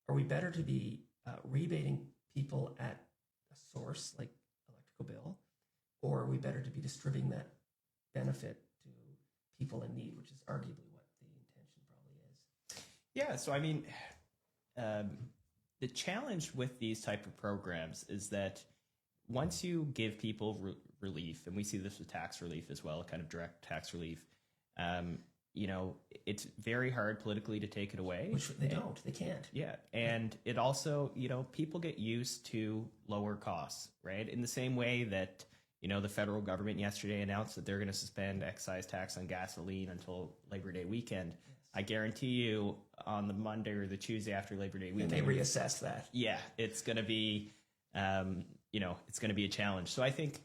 are we better to be rebating people at a source like electrical bill, or are we better to be distributing that benefit to people in need, which is arguably what the intention probably is? Yeah, so I mean, the challenge with these type of programs is that once you give people relief, and we see this with tax relief as well, kind of direct tax relief, you know, it's very hard politically to take it away. Which they can't. Yeah. And it also, you know, people get used to lower costs, right? In the same way that, you know, the federal government yesterday announced that they're going to suspend excise tax on gasoline until Labor Day weekend. Yes. I guarantee you on the Monday or the Tuesday after Labor Day weekend, and they reassess that. Yeah, it's going to be, you know, it's going to be a challenge. So I think,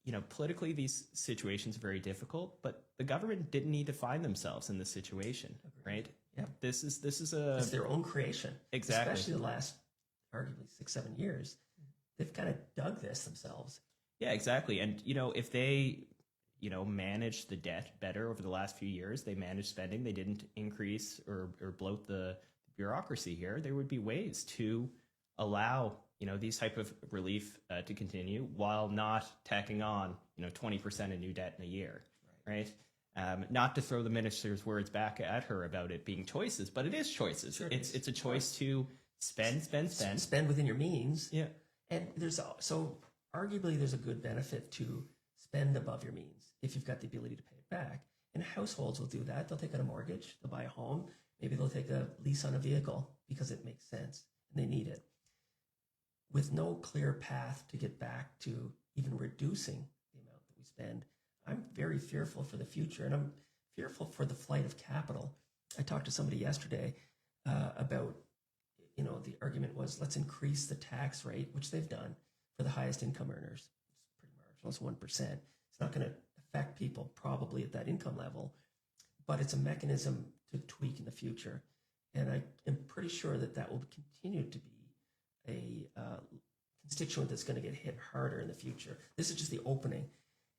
you know, politically, these situations are very difficult, but the government didn't need to find themselves in this situation, right? Yeah. This is it's their own creation. Exactly. Especially the last, arguably 6-7 years, they've kind of dug this themselves. Yeah, exactly. And, you know, if they, you know, managed the debt better over the last few years, they managed spending, they didn't increase or bloat the bureaucracy here, there would be ways to allow, you know, these type of relief to continue while not tacking on, you know, 20% of new debt in a year, right? Not to throw the minister's words back at her about it being choices, but it is choices. Sure, it's a choice to spend within your means. Yeah. And so arguably there's a good benefit to spend above your means if you've got the ability to pay it back. And households will do that. They'll take out a mortgage, they'll buy a home, maybe they'll take a lease on a vehicle because it makes sense and they need it. With no clear path to get back to even reducing the amount that we spend, I'm very fearful for the future, and I'm fearful for the flight of capital. I talked to somebody yesterday about, you know, the argument was let's increase the tax rate, which they've done for the highest income earners. It's pretty marginal, it's 1%. It's not going to affect people probably at that income level, but it's a mechanism to tweak in the future. And I am pretty sure that that will continue to be a constituent that's going to get hit harder in the future. This is just the opening.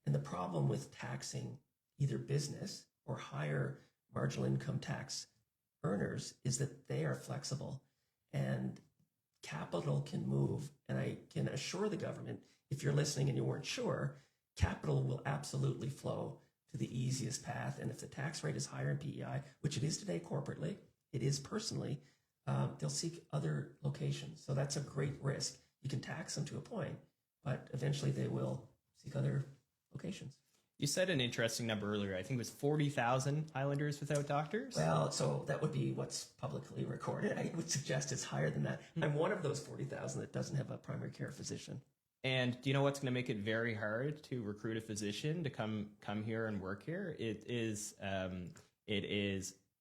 And the problem with taxing either business or higher marginal income tax earners is that they are flexible and capital can move. And I can assure the government, if you're listening and you weren't sure, capital will absolutely flow to the easiest path. And if the tax rate is higher in PEI, which it is today corporately, it is personally, they'll seek other locations. So that's a great risk. You can tax them to a point, but eventually they will seek other locations. You said an interesting number earlier. I think it was 40,000 Islanders without doctors. Well, so that would be what's publicly recorded. I would suggest it's higher than that. I'm one of those 40,000 that doesn't have a primary care physician. And do you know what's going to make it very hard to recruit a physician to come here and work here? It is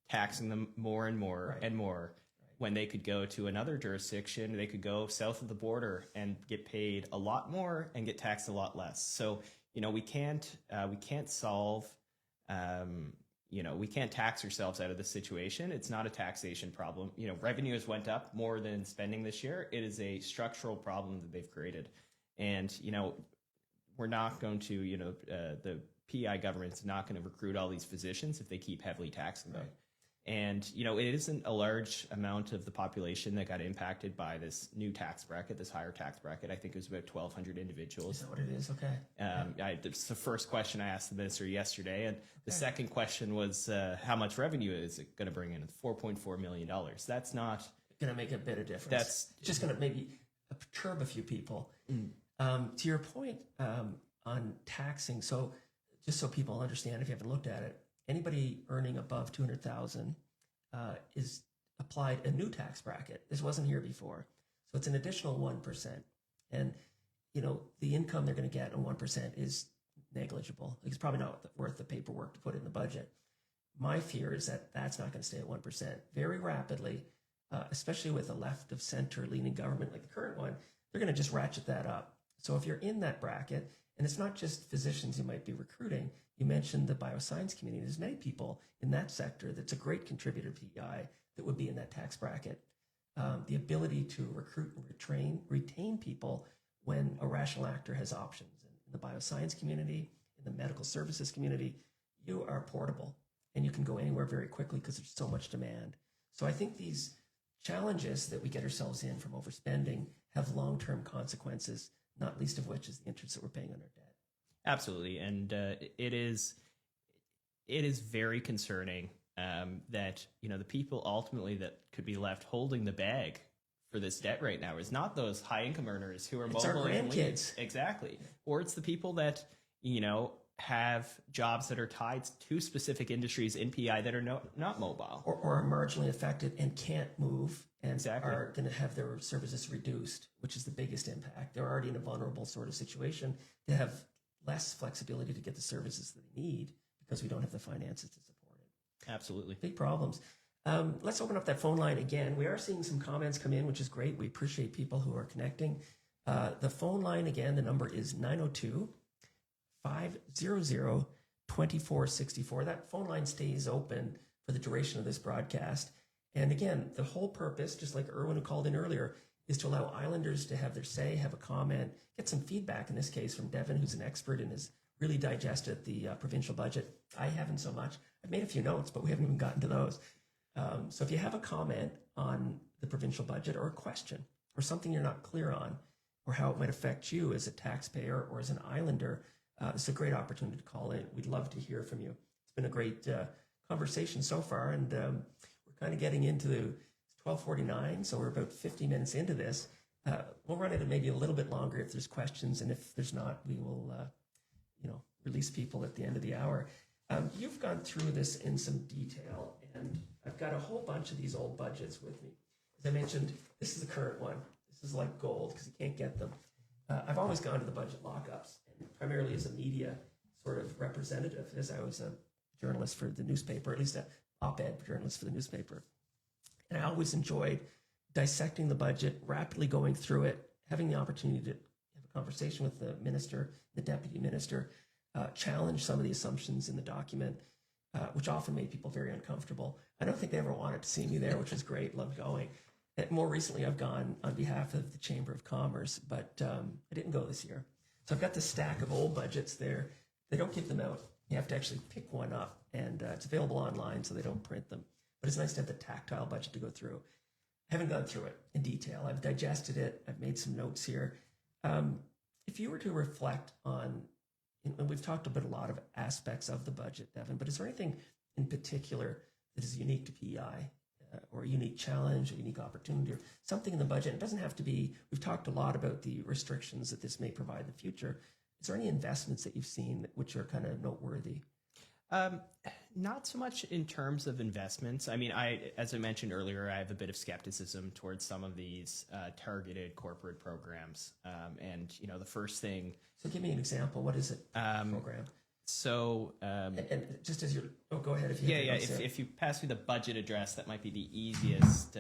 taxing them more and more and more. When they could go to another jurisdiction, they could go south of the border and get paid a lot more and get taxed a lot less. So, you know, we can't solve, you know, we can't tax ourselves out of this situation. It's not a taxation problem. You know, revenue has went up more than spending this year. It is a structural problem that they've created. And, you know, we're not going to, you know, the PEI government's not going to recruit all these physicians if they keep heavily taxing them. And, you know, it isn't a large amount of the population that got impacted by this new tax bracket, this higher tax bracket. I think it was about 1,200 individuals. Is that what it is? Okay. It's the first question I asked the minister yesterday. And the second question was, how much revenue is it going to bring in? $4.4 million. That's not going to make a bit of difference. That's just going to maybe perturb a few people. To your point on taxing, so just so people understand, if you haven't looked at it, anybody earning above 200,000 is applied a new tax bracket. This wasn't here before, so it's an additional 1%. And you know the income they're going to get on 1% is negligible. It's probably not worth the paperwork to put in the budget. My fear is that that's not going to stay at 1% very rapidly, especially with a left of center leaning government like the current one. They're going to just ratchet that up. So if you're in that bracket, and it's not just physicians you might be recruiting. You mentioned the bioscience community. There's many people in that sector that's a great contributor to PEI that would be in that tax bracket. The ability to recruit and retain people when a rational actor has options. In the bioscience community, in the medical services community, you are portable. and you can go anywhere very quickly because there's so much demand. So I think these challenges that we get ourselves in from overspending have long-term consequences, not least of which is the interest that we're paying on our debt. Absolutely, and it is very concerning that the people ultimately that could be left holding the bag for this debt right now is not those high income earners who are It's our mobile and grandkids. exactly, or it's the people that have jobs that are tied to specific industries in PI that are not mobile Or are marginally affected and can't move and Exactly. are going to have their services reduced, which is the biggest impact. They're already in a vulnerable sort of situation. They have less flexibility to get the services that they need because we don't have the finances to support it. Absolutely. Big problems. Let's open up that phone line again. We are seeing some comments come in, which is great. We appreciate people who are connecting. The phone line again, the number is 902-500-2464. That phone line stays open for the duration of this broadcast. And again, the whole purpose, just like Erwin who called in earlier, is to allow Islanders to have their say, have a comment, get some feedback, in this case from Devin, who's an expert and has really digested the provincial budget. I haven't so much. I've made a few notes, but we haven't even gotten to those. So if you have a comment on the provincial budget or a question or something you're not clear on or how it might affect you as a taxpayer or as an Islander, it's a great opportunity to call in. We'd love to hear from you. It's been a great conversation so far, and we're kind of getting into the 12:49, so we're about 50 minutes into this. We'll run it maybe a little bit longer if there's questions, and if there's not, we will release people at the end of the hour. You've gone through this in some detail, and I've got a whole bunch of these old budgets with me. As I mentioned, this is the current one. This is like gold because you can't get them. I've always gone to the budget lockups, and primarily as a media sort of representative, as I was a journalist for the newspaper, at least an op-ed journalist for the newspaper. And I always enjoyed dissecting the budget, rapidly going through it, having the opportunity to have a conversation with the minister, the deputy minister, challenge some of the assumptions in the document, which often made people very uncomfortable. I don't think they ever wanted to see me there, which was great, loved going. And more recently, I've gone on behalf of the Chamber of Commerce, but I didn't go this year. So I've got this stack of old budgets there. They don't give them out. You have to actually pick one up, and it's available online, so they don't print them. But it's nice to have the tactile budget to go through. I haven't gone through it in detail. I've digested it. I've made some notes here. If you were to reflect on, and we've talked about a lot of aspects of the budget, Devin, but is there anything in particular that is unique to PEI, or a unique challenge, a unique opportunity, or something in the budget? It doesn't have to be, we've talked a lot about the restrictions that this may provide in the future. Is there any investments that you've seen which are kind of noteworthy? Not so much in terms of investments. I mean, as I mentioned earlier, I have a bit of skepticism towards some of these targeted corporate programs. And the first thing. So give me an example. What is it? Program. So, and just as you're, go ahead if you. If you pass me the budget address, that might be the easiest.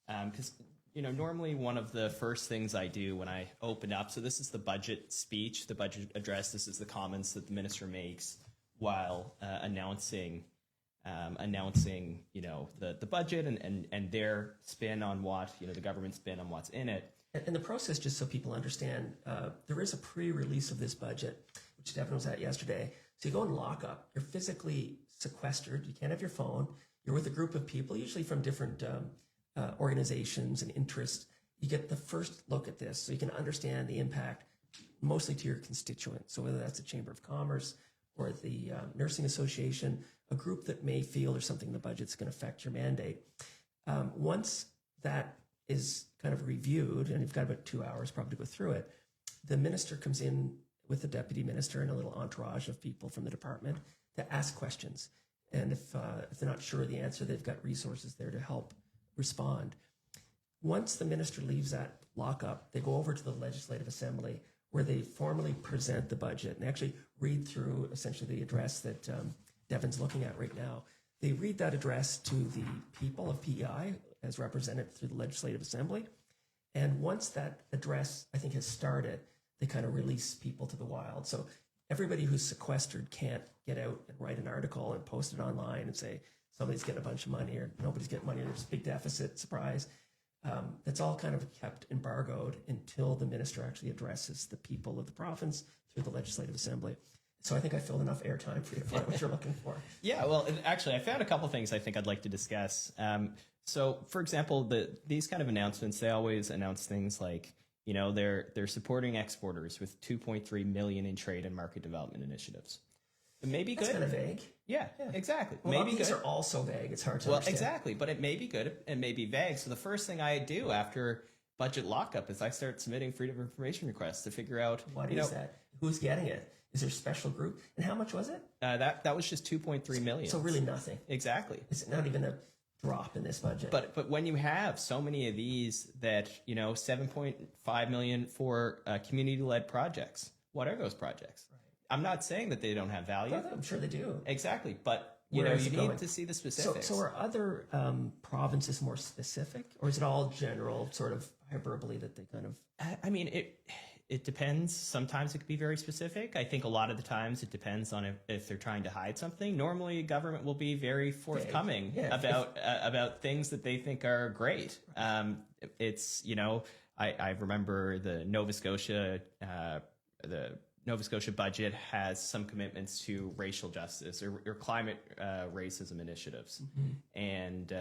Because normally one of the first things I do when I open up. So this is the budget speech, the budget address. This is the comments that the minister makes while announcing the budget and their spin on what, the government spin on what's in it. And the process, just so people understand, there is a pre-release of this budget, which Devin was at yesterday. So you go in lockup, you're physically sequestered, you can't have your phone, you're with a group of people, usually from different organizations and interests. You get the first look at this so you can understand the impact mostly to your constituents. So whether that's the Chamber of Commerce, or the Nursing Association, a group that may feel there's something in the budget's going to affect your mandate. Once that is kind of reviewed, and you've got about 2 hours probably to go through it, the minister comes in with the deputy minister and a little entourage of people from the department to ask questions. And if they're not sure of the answer, they've got resources there to help respond. Once the minister leaves that lockup, they go over to the Legislative Assembly, where they formally present the budget and actually read through essentially the address that Devin's looking at right now. They read that address to the people of PEI as represented through the Legislative Assembly. And once that address, I think, has started, they kind of release people to the wild. So everybody who's sequestered can't get out and write an article and post it online and say, somebody's getting a bunch of money or nobody's getting money, or there's a big deficit, surprise. That's all kind of kept embargoed until the minister actually addresses the people of the province through the Legislative Assembly. So I think I filled enough airtime for you to find what you're looking for. Yeah, well, actually, I found a couple things I think I'd like to discuss. So, for example, these kind of announcements, they always announce things like, you know, they're supporting exporters with $2.3 million in trade and market development initiatives. It may be That's good. kind of vague. Yeah, exactly. Well, Maybe these good. are all so vague, it's hard to Well, understand. exactly, but it may be good. It may be vague. So the first thing I do after budget lockup is I start submitting freedom of information requests to figure out What is that? Who's getting it? Is there a special group? And how much was it? That was just 2.3 million. So really nothing. Exactly. It's not even a drop in this budget. But when you have so many of these that, you know, 7.5 million for community-led projects, what are those projects? Right. I'm not saying that they don't have value. I'm sure they do. Exactly, but you Where know, is you it need going? to see the specifics. So are other provinces more specific, or is it all general sort of hyperbole that they kind of? I mean, it depends. Sometimes it could be very specific. I think a lot of the times it depends on if they're trying to hide something. Normally, government will be very forthcoming about things that they think are great. It's, you know, I remember the Nova Scotia budget has some commitments to racial justice or climate racism initiatives, and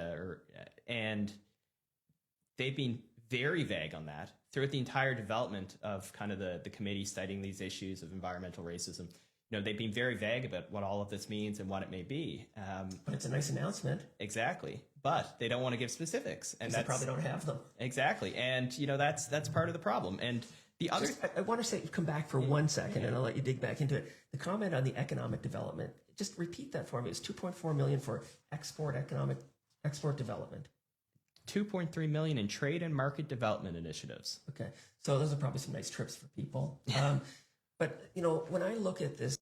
they've been very vague on that throughout the entire development of kind of the committee studying these issues of environmental racism. You know, they've been very vague about what all of this means and what it may be. But it's a nice announcement. Exactly. But they don't want to give specifics, and they probably don't have them. Exactly. And you know, that's part of the problem. And the other, I want to say, come back for 1 second, and I'll let you dig back into it. The comment on the economic development, just repeat that for me. It's 2.4 million for export development. 2.3 million in trade and market development initiatives. Okay, so those are probably some nice trips for people. But you know, when I look at this,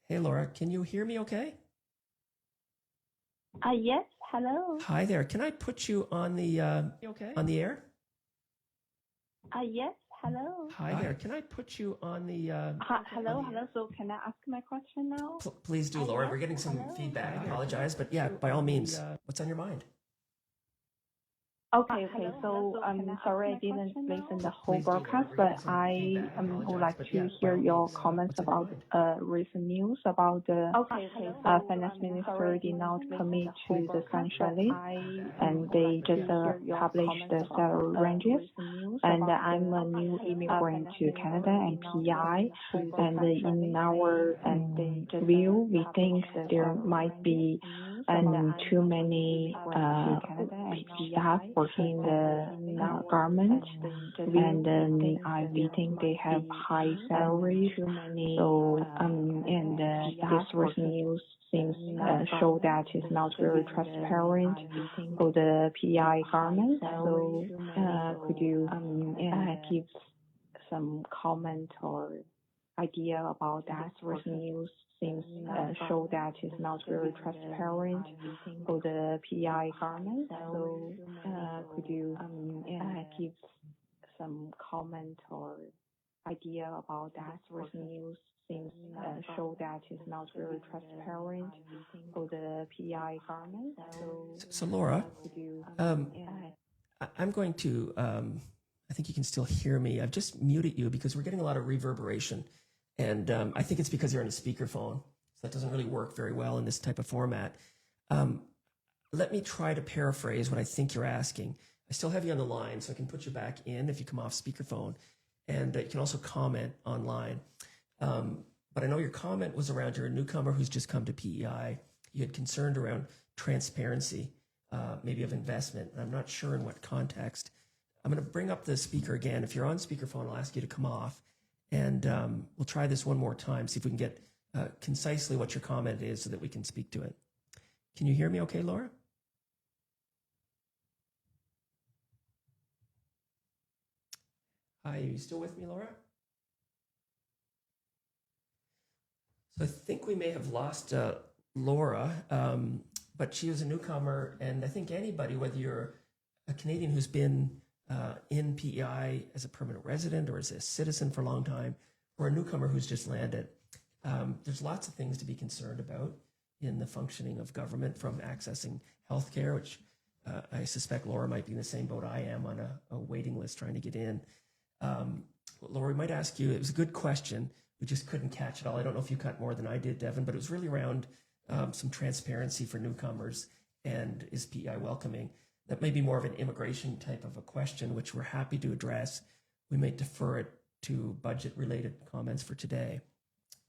hey Laura, can you hear me? Okay. Yes. Hello. Hi there. Can I put you on the on the air? Yes. Hello. Hi there. Can I put you on the? Hello. So can I ask my question now? Please do, Laura. We're getting some feedback. I apologize, but yeah, by all means, what's on your mind? Okay. So I'm sorry I didn't listen the whole broadcast, but I would like to hear your comments about recent news about the finance minister did not commit to the sunshine list, and they just published the salary ranges. And I'm a new immigrant to Canada and PI, and in our view, we think that there might be too many staff working in the government, and we think they have high salaries. So and this recent news seems show that it's not very transparent for the PI government. So could you give some comment or idea about that? Recent news seems show that it's not very transparent for the PI government. So could you give some comment or idea about that? Recent news seems show that it's not very transparent for the PI government. So Laura, I'm going to. I think you can still hear me. I've just muted you because we're getting a lot of reverberation. And I think it's because you're on a speakerphone. So that doesn't really work very well in this type of format. Let me try to paraphrase what I think you're asking. I still have you on the line, so I can put you back in if you come off speakerphone. And you can also comment online. But I know your comment was around you're a newcomer who's just come to PEI. You had concerned around transparency, maybe of investment. And I'm not sure in what context. I'm going to bring up the speaker again. If you're on speakerphone, I'll ask you to come off. And we'll try this one more time, see if we can get concisely what your comment is so that we can speak to it. Can you hear me okay, Laura? Hi, are you still with me, Laura? So I think we may have lost Laura, but she was a newcomer, and I think anybody, whether you're a Canadian who's been in PEI as a permanent resident or as a citizen for a long time, or a newcomer who's just landed, there's lots of things to be concerned about in the functioning of government, from accessing healthcare, which I suspect Laura might be in the same boat I am, on a waiting list trying to get in. Laura, we might ask you, it was a good question. we just couldn't catch it all. I don't know if you caught more than I did, Devin, but it was really around some transparency for newcomers and is PEI welcoming. That may be more of an immigration type of a question, which we're happy to address. We may defer it to budget-related comments for today.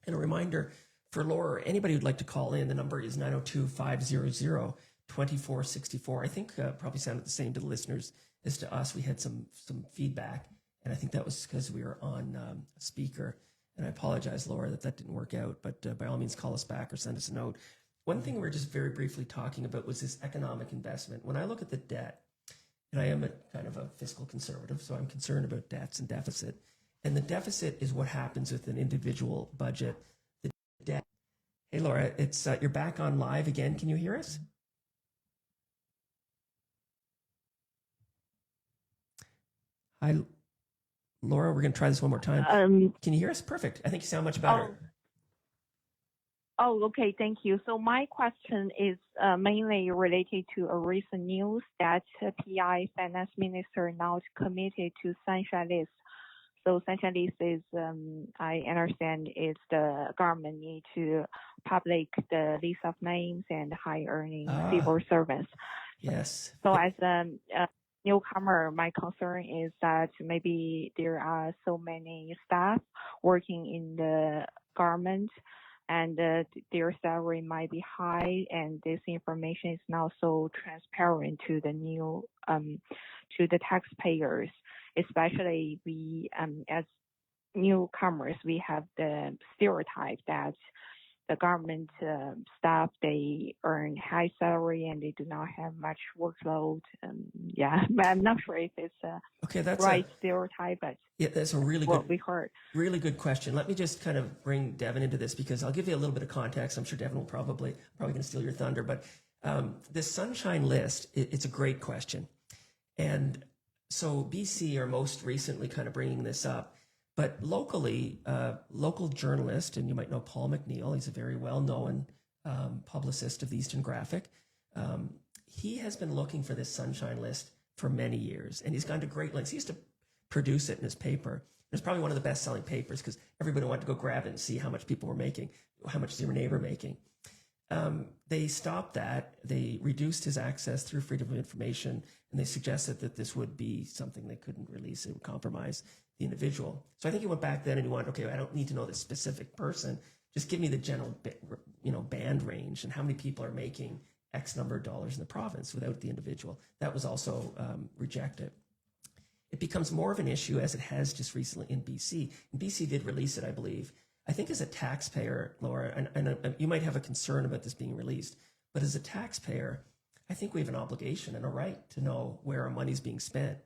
And a reminder for Laura, or anybody who'd like to call in, the number is 902-500-2464. I think probably sounded the same to the listeners as to us. We had some feedback, and I think that was because we were on a speaker. And I apologize, Laura, that didn't work out, but by all means, call us back or send us a note. One thing we were just very briefly talking about was this economic investment. When I look at the debt, and I am kind of a fiscal conservative, so I'm concerned about debts and deficit. And the deficit is what happens with an individual budget. The debt. Hey, Laura, it's you're back on live again. Can you hear us? Hi, Laura. We're going to try this one more time. Can you hear us? Perfect. I think you sound much better. Okay. Thank you. So my question is mainly related to a recent news that PEI Finance Minister now committed to Sunshine List. So Sunshine List is, I understand, is the government need to public the list of names and high-earning civil servants. Yes. So as a newcomer, my concern is that maybe there are so many staff working in the government, and their salary might be high, and this information is now so transparent to the new to the taxpayers. Especially we as newcomers, we have the stereotype that the government staff, they earn high salary and they do not have much workload. Yeah, but I'm not sure if it's that's right stereotype, but yeah, that's a really what good, we heard. Really good question. Let me just kind of bring Devin into this because I'll give you a little bit of context. I'm sure Devin will probably going to steal your thunder, but this Sunshine List, it's a great question. And so BC are most recently kind of bringing this up. But locally, local journalist, and you might know Paul McNeil, he's a very well-known publicist of the Eastern Graphic. He has been looking for this Sunshine List for many years, and he's gone to great lengths. He used to produce it in his paper. It was probably one of the best-selling papers because everybody wanted to go grab it and see how much people were making, how much is your neighbor making. They stopped that. They reduced his access through freedom of information, and they suggested that this would be something they couldn't release. It would compromise the individual. So I think he went back then and he wanted, okay, I don't need to know this specific person. Just give me the general, band range and how many people are making X number of dollars in the province without the individual. That was also rejected. It becomes more of an issue as it has just recently in BC. And BC did release it, I believe. I think as a taxpayer, Laura, and you might have a concern about this being released, but as a taxpayer, I think we have an obligation and a right to know where our money's being spent.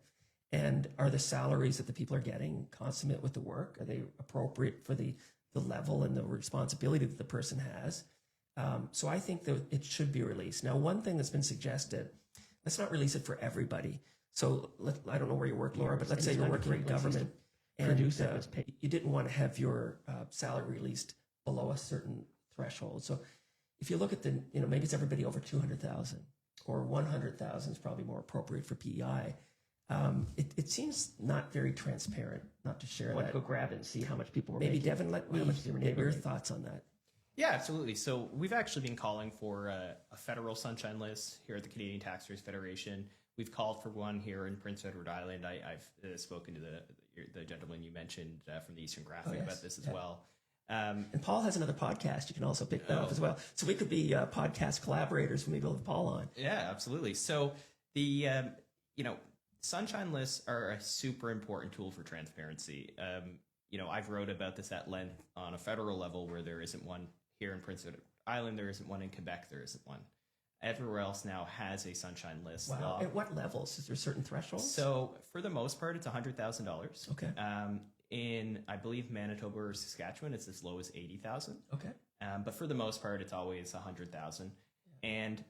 And are the salaries that the people are getting consummate with the work? Are they appropriate for the level and the responsibility that the person has? So I think that it should be released. Now, one thing that's been suggested, let's not release it for everybody. So I don't know where you work, Laura, but let's say you're working in government and you didn't want to have your salary released below a certain threshold. So if you look at the, maybe it's everybody over 200,000 or 100,000 is probably more appropriate for PEI. It seems not very transparent not to share that. Go grab it and see how much people were Maybe making. Devin, let me get your thoughts on that. Yeah, absolutely. So we've actually been calling for a federal Sunshine List here at the Canadian Taxpayers Federation. We've called for one here in Prince Edward Island. I've spoken to the gentleman you mentioned from the Eastern Graphic about this as well. And Paul has another podcast. You can also pick that up as well. So we could be podcast collaborators. Maybe we'll have Paul on. Yeah, absolutely. So the, Sunshine Lists are a super important tool for transparency. I've wrote about this at length on a federal level where there isn't one here in Prince Edward Island. There isn't one in Quebec. There isn't one. Everywhere else now has a Sunshine List. Wow. At what levels? Is there certain thresholds? So for the most part, it's $100,000. Okay. In, I believe, Manitoba or Saskatchewan, it's as low as 80,000. Okay. But for the most part, it's always 100,000. Yeah. And,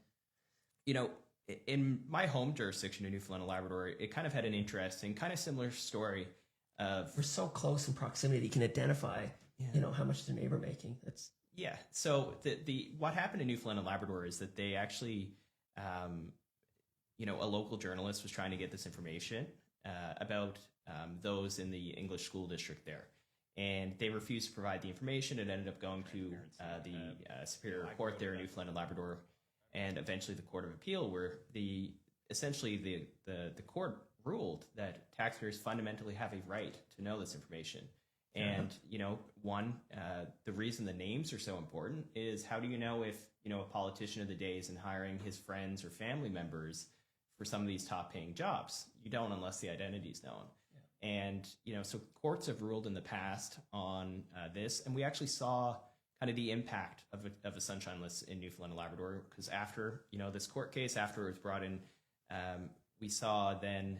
in my home jurisdiction in Newfoundland and Labrador, it kind of had an interesting, kind of similar story of... We're so close in proximity, you can identify, how much is their neighbor making. Yeah. So what happened in Newfoundland and Labrador is that they actually, a local journalist was trying to get this information about those in the English school district there. and they refused to provide the information. It ended up going to the Superior Court there in Newfoundland and Labrador, and eventually the Court of Appeal, where essentially the court ruled that taxpayers fundamentally have a right to know this information. And, the reason the names are so important is, how do you know if, a politician of the day isn't hiring his friends or family members for some of these top paying jobs? You don't, unless the identity is known. Yeah. And, so courts have ruled in the past on this, and we actually saw kind of the impact of a sunshine list in Newfoundland and Labrador, because after, this court case, after it was brought in, we saw then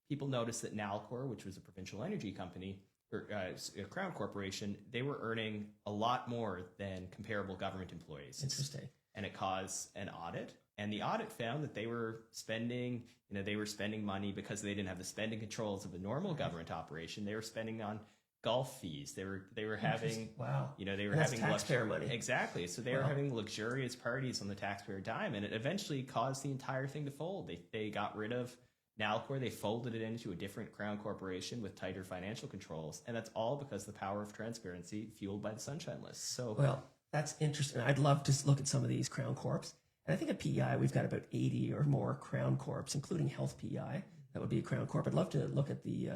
people noticed that Nalcor, which was a provincial energy company, or a Crown Corporation, they were earning a lot more than comparable government employees. Interesting. And it caused an audit. And the audit found that they were spending, money because they didn't have the spending controls of a normal government operation. They were spending on golf fees. They were having, wow. They were That's having taxpayer money. Exactly. So they were having luxurious parties on the taxpayer dime, and it eventually caused the entire thing to fold. They got rid of Nalcor, they folded it into a different Crown Corporation with tighter financial controls, and that's all because of the power of transparency fueled by the Sunshine List. So, well, that's interesting. I'd love to look at some of these Crown Corps, and I think at PEI we've got about 80 or more Crown Corps, including Health PEI. That would be a Crown Corp. I'd love to look at the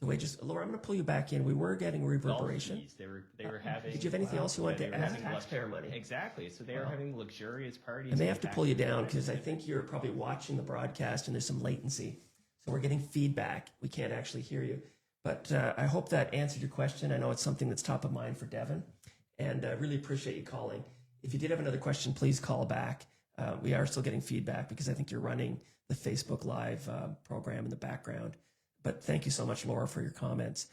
wages. Laura, I'm going to pull you back in. We were getting reverberation. Golf fees. They were having. Did you have anything else you wanted to add? Taxpayer money. Exactly. So they were having luxurious parties. I may have to pull you down because I think you're probably watching the broadcast and there's some latency. So we're getting feedback. We can't actually hear you. But I hope that answered your question. I know it's something that's top of mind for Devin. And I really appreciate you calling. If you did have another question, please call back. We are still getting feedback because I think you're running the Facebook Live program in the background. But thank you so much, Laura, for your comments.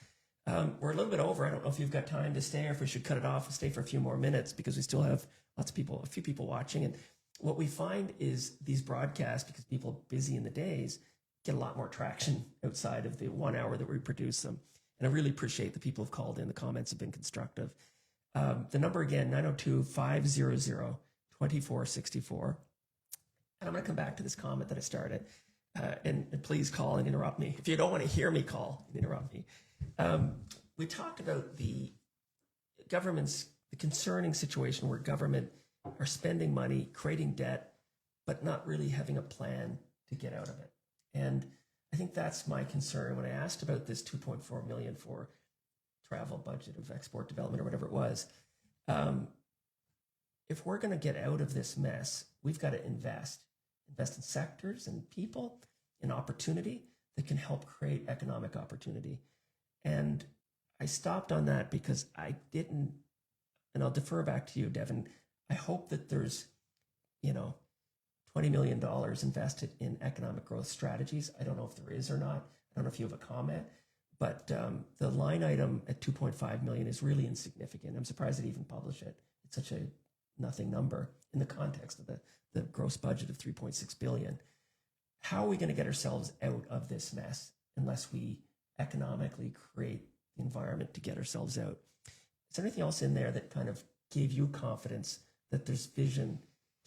We're a little bit over. I don't know if you've got time to stay or if we should cut it off and stay for a few more minutes because we still have a few people watching. And what we find is these broadcasts, because people are busy in the days, get a lot more traction outside of the 1 hour that we produce them. And I really appreciate the people who've called in. The comments have been constructive. The number again, 902-500-2464. And I'm going to come back to this comment that I started. And please call and interrupt me. If you don't want to hear me call, interrupt me. We talked about the concerning situation where government are spending money, creating debt, but not really having a plan to get out of it. And I think that's my concern when I asked about this $2.4 million for travel budget of export development or whatever it was. If we're going to get out of this mess, we've got to invest in sectors and people, in opportunity that can help create economic opportunity. And I stopped on that because I didn't, and I'll defer back to you, Devin. I hope that there's, $20 million invested in economic growth strategies. I don't know if there is or not. I don't know if you have a comment, but the line item at 2.5 million is really insignificant. I'm surprised it even published it. It's such a nothing number in the context of the gross budget of 3.6 billion. How are we going to get ourselves out of this mess unless we economically create the environment to get ourselves out? Is there anything else in there that kind of gave you confidence that there's vision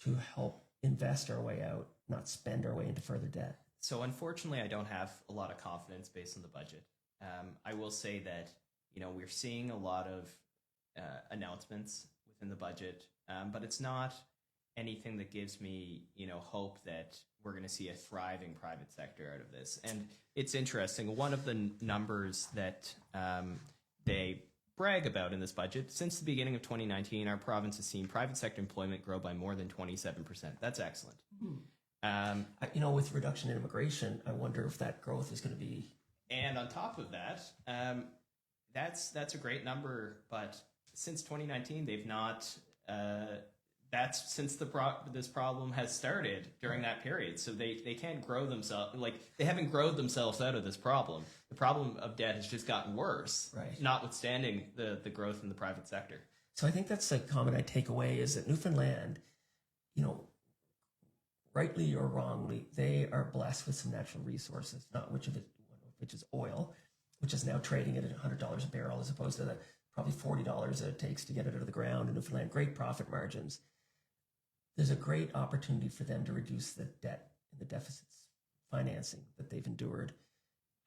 to help invest our way out, not spend our way into further debt? So unfortunately, I don't have a lot of confidence based on the budget. I will say that, we're seeing a lot of announcements within the budget, but it's not anything that gives me, hope that we're going to see a thriving private sector out of this. And it's interesting. One of the numbers that they brag about in this budget, since the beginning of 2019, our province has seen private sector employment grow by more than 27%. That's excellent. With reduction in immigration, I wonder if that growth is going to be. And on top of that, that's a great number. But since 2019, they've not. That's since this problem has started during that period. So they can't grow themselves. They haven't grown themselves out of this problem. The problem of debt has just gotten worse, right? Notwithstanding the growth in the private sector. So I think that's a comment I take away is that Newfoundland, rightly or wrongly, they are blessed with some natural resources, not which is oil, which is now trading at $100 a barrel as opposed to the probably $40 that it takes to get it out of the ground in Newfoundland. Great profit margins. There's a great opportunity for them to reduce the debt and the deficits financing that they've endured.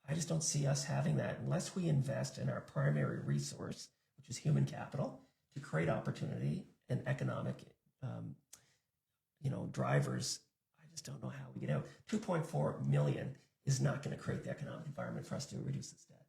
I just don't see us having that unless we invest in our primary resource, which is human capital, to create opportunity and economic, drivers. I just don't know how we get out. 2.4 million is not going to create the economic environment for us to reduce this debt.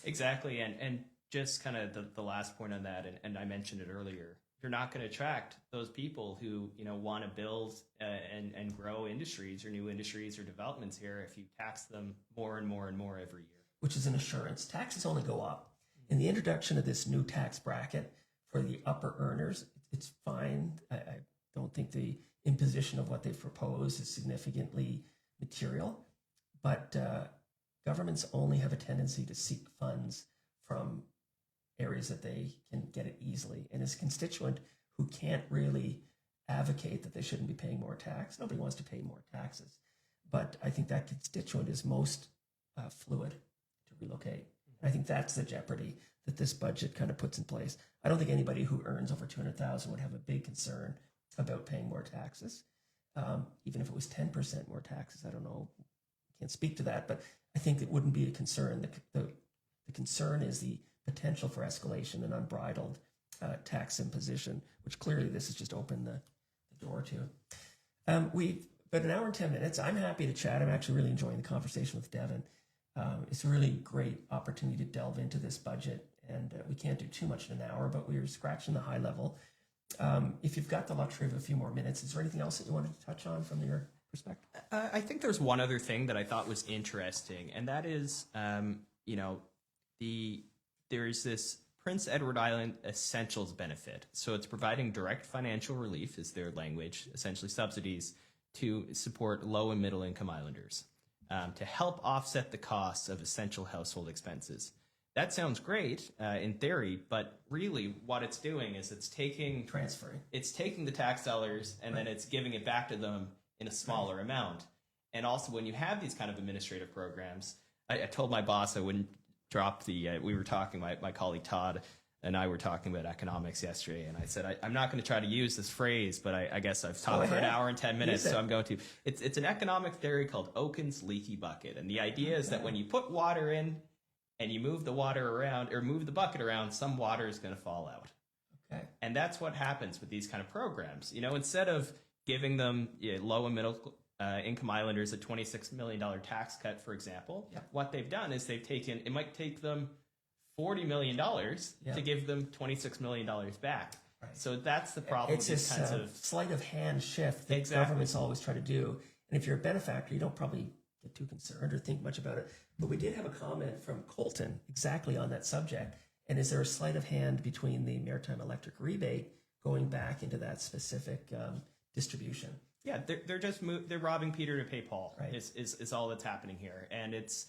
Exactly. And just kind of the last point on that, and I mentioned it earlier, you're not going to attract those people who, want to build and grow industries or new industries or developments here if you tax them more and more and more every year. Which is an assurance. Taxes only go up. In the introduction of this new tax bracket for the upper earners, it's fine. I don't think the imposition of what they've proposed is significantly material, but governments only have a tendency to seek funds from areas that they can get it easily. And as a constituent who can't really advocate that they shouldn't be paying more tax, nobody wants to pay more taxes. But I think that constituent is most fluid to relocate. And I think that's the jeopardy that this budget kind of puts in place. I don't think anybody who earns over $200,000 would have a big concern about paying more taxes. Even if it was 10% more taxes, I don't know, can't speak to that, but I think it wouldn't be a concern. The concern is the potential for escalation and unbridled tax imposition, which clearly this has just opened the door to. We've got an hour and 10 minutes. I'm happy to chat. I'm actually really enjoying the conversation with Devin. It's a really great opportunity to delve into this budget, and we can't do too much in an hour, but we're scratching the high level. If you've got the luxury of a few more minutes, is there anything else that you wanted to touch on from your perspective? I think there's one other thing that I thought was interesting, and that is, there's this Prince Edward Island Essentials benefit. So it's providing direct financial relief, is their language, essentially subsidies, to support low and middle income islanders to help offset the costs of essential household expenses. That sounds great in theory, but really what it's doing is it's taking the tax dollars and then it's giving it back to them in a smaller amount. And also when you have these kind of administrative programs, I told my boss I wouldn't drop we were talking, my colleague Todd and I were talking about economics yesterday, and I said, I'm not going to try to use this phrase, but I guess I've talked for an hour and 10 minutes, so I'm going to. It's an economic theory called Okun's leaky bucket. And the idea is that when you put water in and you move the water around or move the bucket around, some water is going to fall out. Okay. And that's what happens with these kind of programs. Instead of giving them low and middle income islanders a $26 million tax cut, for example, what they've done is it might take them $40 million to give them $26 million back. Right. So that's the problem. It's this kinds of sleight of hand shift that governments always try to do. And if you're a benefactor, you don't probably get too concerned or think much about it. But we did have a comment from Colton exactly on that subject. And is there a sleight of hand between the maritime electric rebate going back into that specific distribution? Yeah, they're robbing Peter to pay Paul. Right. Is all that's happening here, and it's.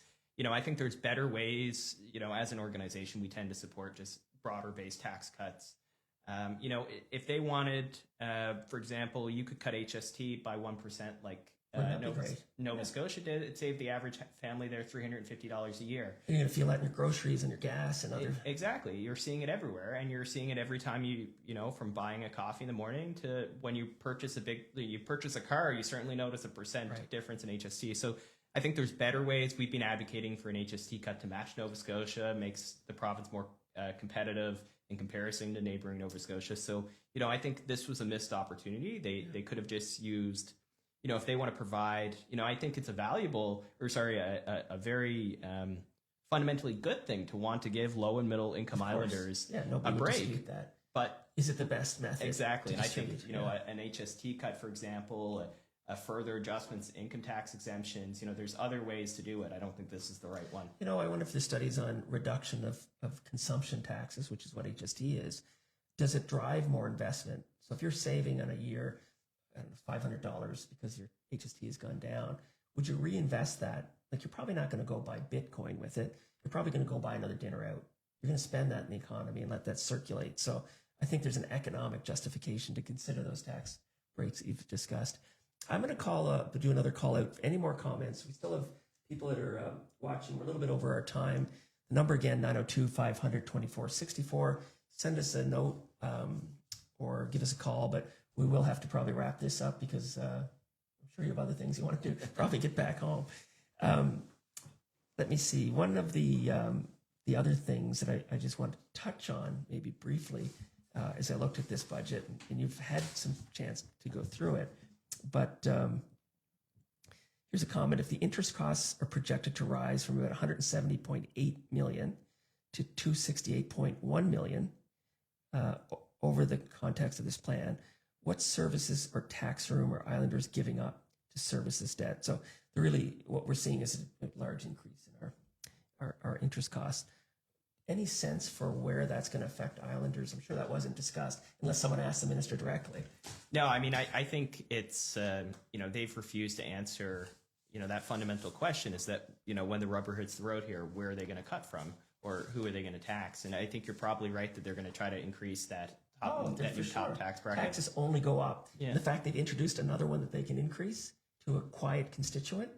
I think there's better ways, as an organization, we tend to support just broader based tax cuts. If they wanted, for example, you could cut HST by 1%, like Nova Scotia did. It saved the average family there $350 a year. You're going to feel that in your groceries and your gas and other. Exactly. You're seeing it everywhere, and you're seeing it every time from buying a coffee in the morning to when you purchase a car, you certainly notice a percent difference in HST. So I think there's better ways. We've been advocating for an HST cut to match Nova Scotia, makes the province more competitive in comparison to neighboring Nova Scotia. So, I think this was a missed opportunity. They could have just used, if they want to provide, I think it's a very fundamentally good thing to want to give low and middle income islanders a break. That. But is it the best method? Exactly. And I think, an HST cut, for example, further adjustments, income tax exemptions, there's other ways to do it. I don't think this is the right one. I wonder if the studies on reduction of consumption taxes, which is what HST is, does it drive more investment? So if you're saving on a year, $500 because your HST has gone down, would you reinvest that? Like, you're probably not going to go buy Bitcoin with it. You're probably going to go buy another dinner out. You're going to spend that in the economy and let that circulate. So I think there's an economic justification to consider those tax rates that you've discussed. I'm going to do another call out. Any more comments? We still have people that are watching. We're a little bit over our time. The number again, 902-500-2464. Send us a note or give us a call, but we will have to probably wrap this up because I'm sure you have other things you want to do. Probably get back home. let me see. One of the other things that I just want to touch on, maybe briefly, as I looked at this budget, and you've had some chance to go through it, but here's a comment. If the interest costs are projected to rise from about 170.8 million to 268.1 million over the context of this plan, what services or tax room are islanders giving up to service this debt? So really what we're seeing is a large increase in our interest costs. Any sense for where that's going to affect islanders? I'm sure that wasn't discussed unless someone asked the minister directly. No, I mean, I think it's, they've refused to answer, that fundamental question is that, when the rubber hits the road here, where are they going to cut from or who are they going to tax? And I think you're probably right that they're going to try to increase that top tax bracket. Taxes only go up. Yeah. The fact they've introduced another one that they can increase to a quiet constituent,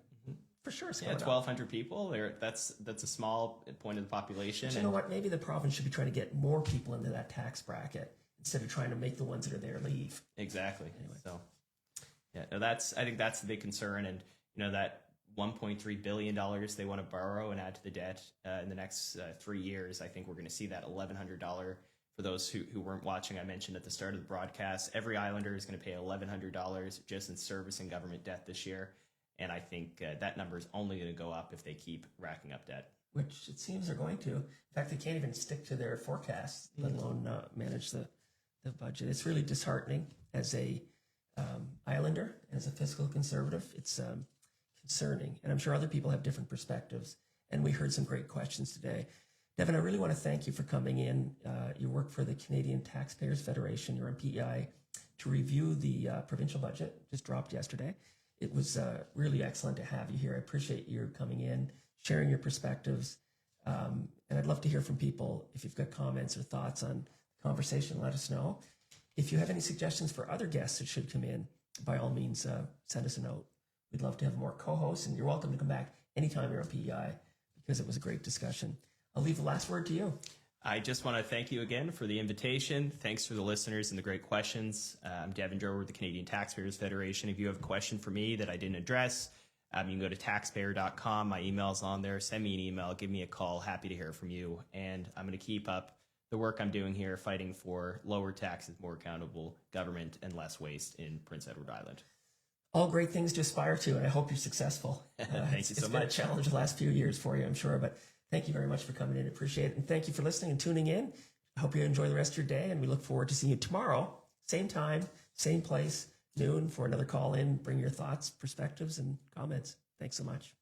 for sure it's going up. 1,200 people. That's a small point of the population. But you know what? Maybe the province should be trying to get more people into that tax bracket instead of trying to make the ones that are there leave. Exactly. Anyway. So, I think that's the big concern, and that $1.3 billion they want to borrow and add to the debt in the next 3 years. I think we're going to see that $1,100. For those who weren't watching, I mentioned at the start of the broadcast, every islander is going to pay $1,100 just in servicing government debt this year. And I think that number is only going to go up if they keep racking up debt. Which it seems they're going to. In fact, they can't even stick to their forecasts, let alone manage the budget. It's really disheartening as a islander, as a fiscal conservative. It's concerning. And I'm sure other people have different perspectives. And we heard some great questions today. Devin, I really want to thank you for coming in. You work for the Canadian Taxpayers Federation. You're on PEI to review the provincial budget, just dropped yesterday. It was really excellent to have you here. I appreciate you coming in, sharing your perspectives. And I'd love to hear from people. If you've got comments or thoughts on the conversation, let us know. If you have any suggestions for other guests that should come in, by all means, send us a note. We'd love to have more co-hosts, and you're welcome to come back anytime you're on PEI because it was a great discussion. I'll leave the last word to you. I just want to thank you again for the invitation. Thanks for the listeners and the great questions. I'm Devin Drover with the Canadian Taxpayers Federation. If you have a question for me that I didn't address, you can go to taxpayer.com. My email's on there. Send me an email. Give me a call. Happy to hear from you. And I'm going to keep up the work I'm doing here, fighting for lower taxes, more accountable government, and less waste in Prince Edward Island. All great things to aspire to, and I hope you're successful. Thank you so much. It's been a challenge the last few years for you, I'm sure, but thank you very much for coming in. Appreciate it. And thank you for listening and tuning in. I hope you enjoy the rest of your day, and we look forward to seeing you tomorrow, same time, same place, noon, for another call in. Bring your thoughts, perspectives, and comments. Thanks so much.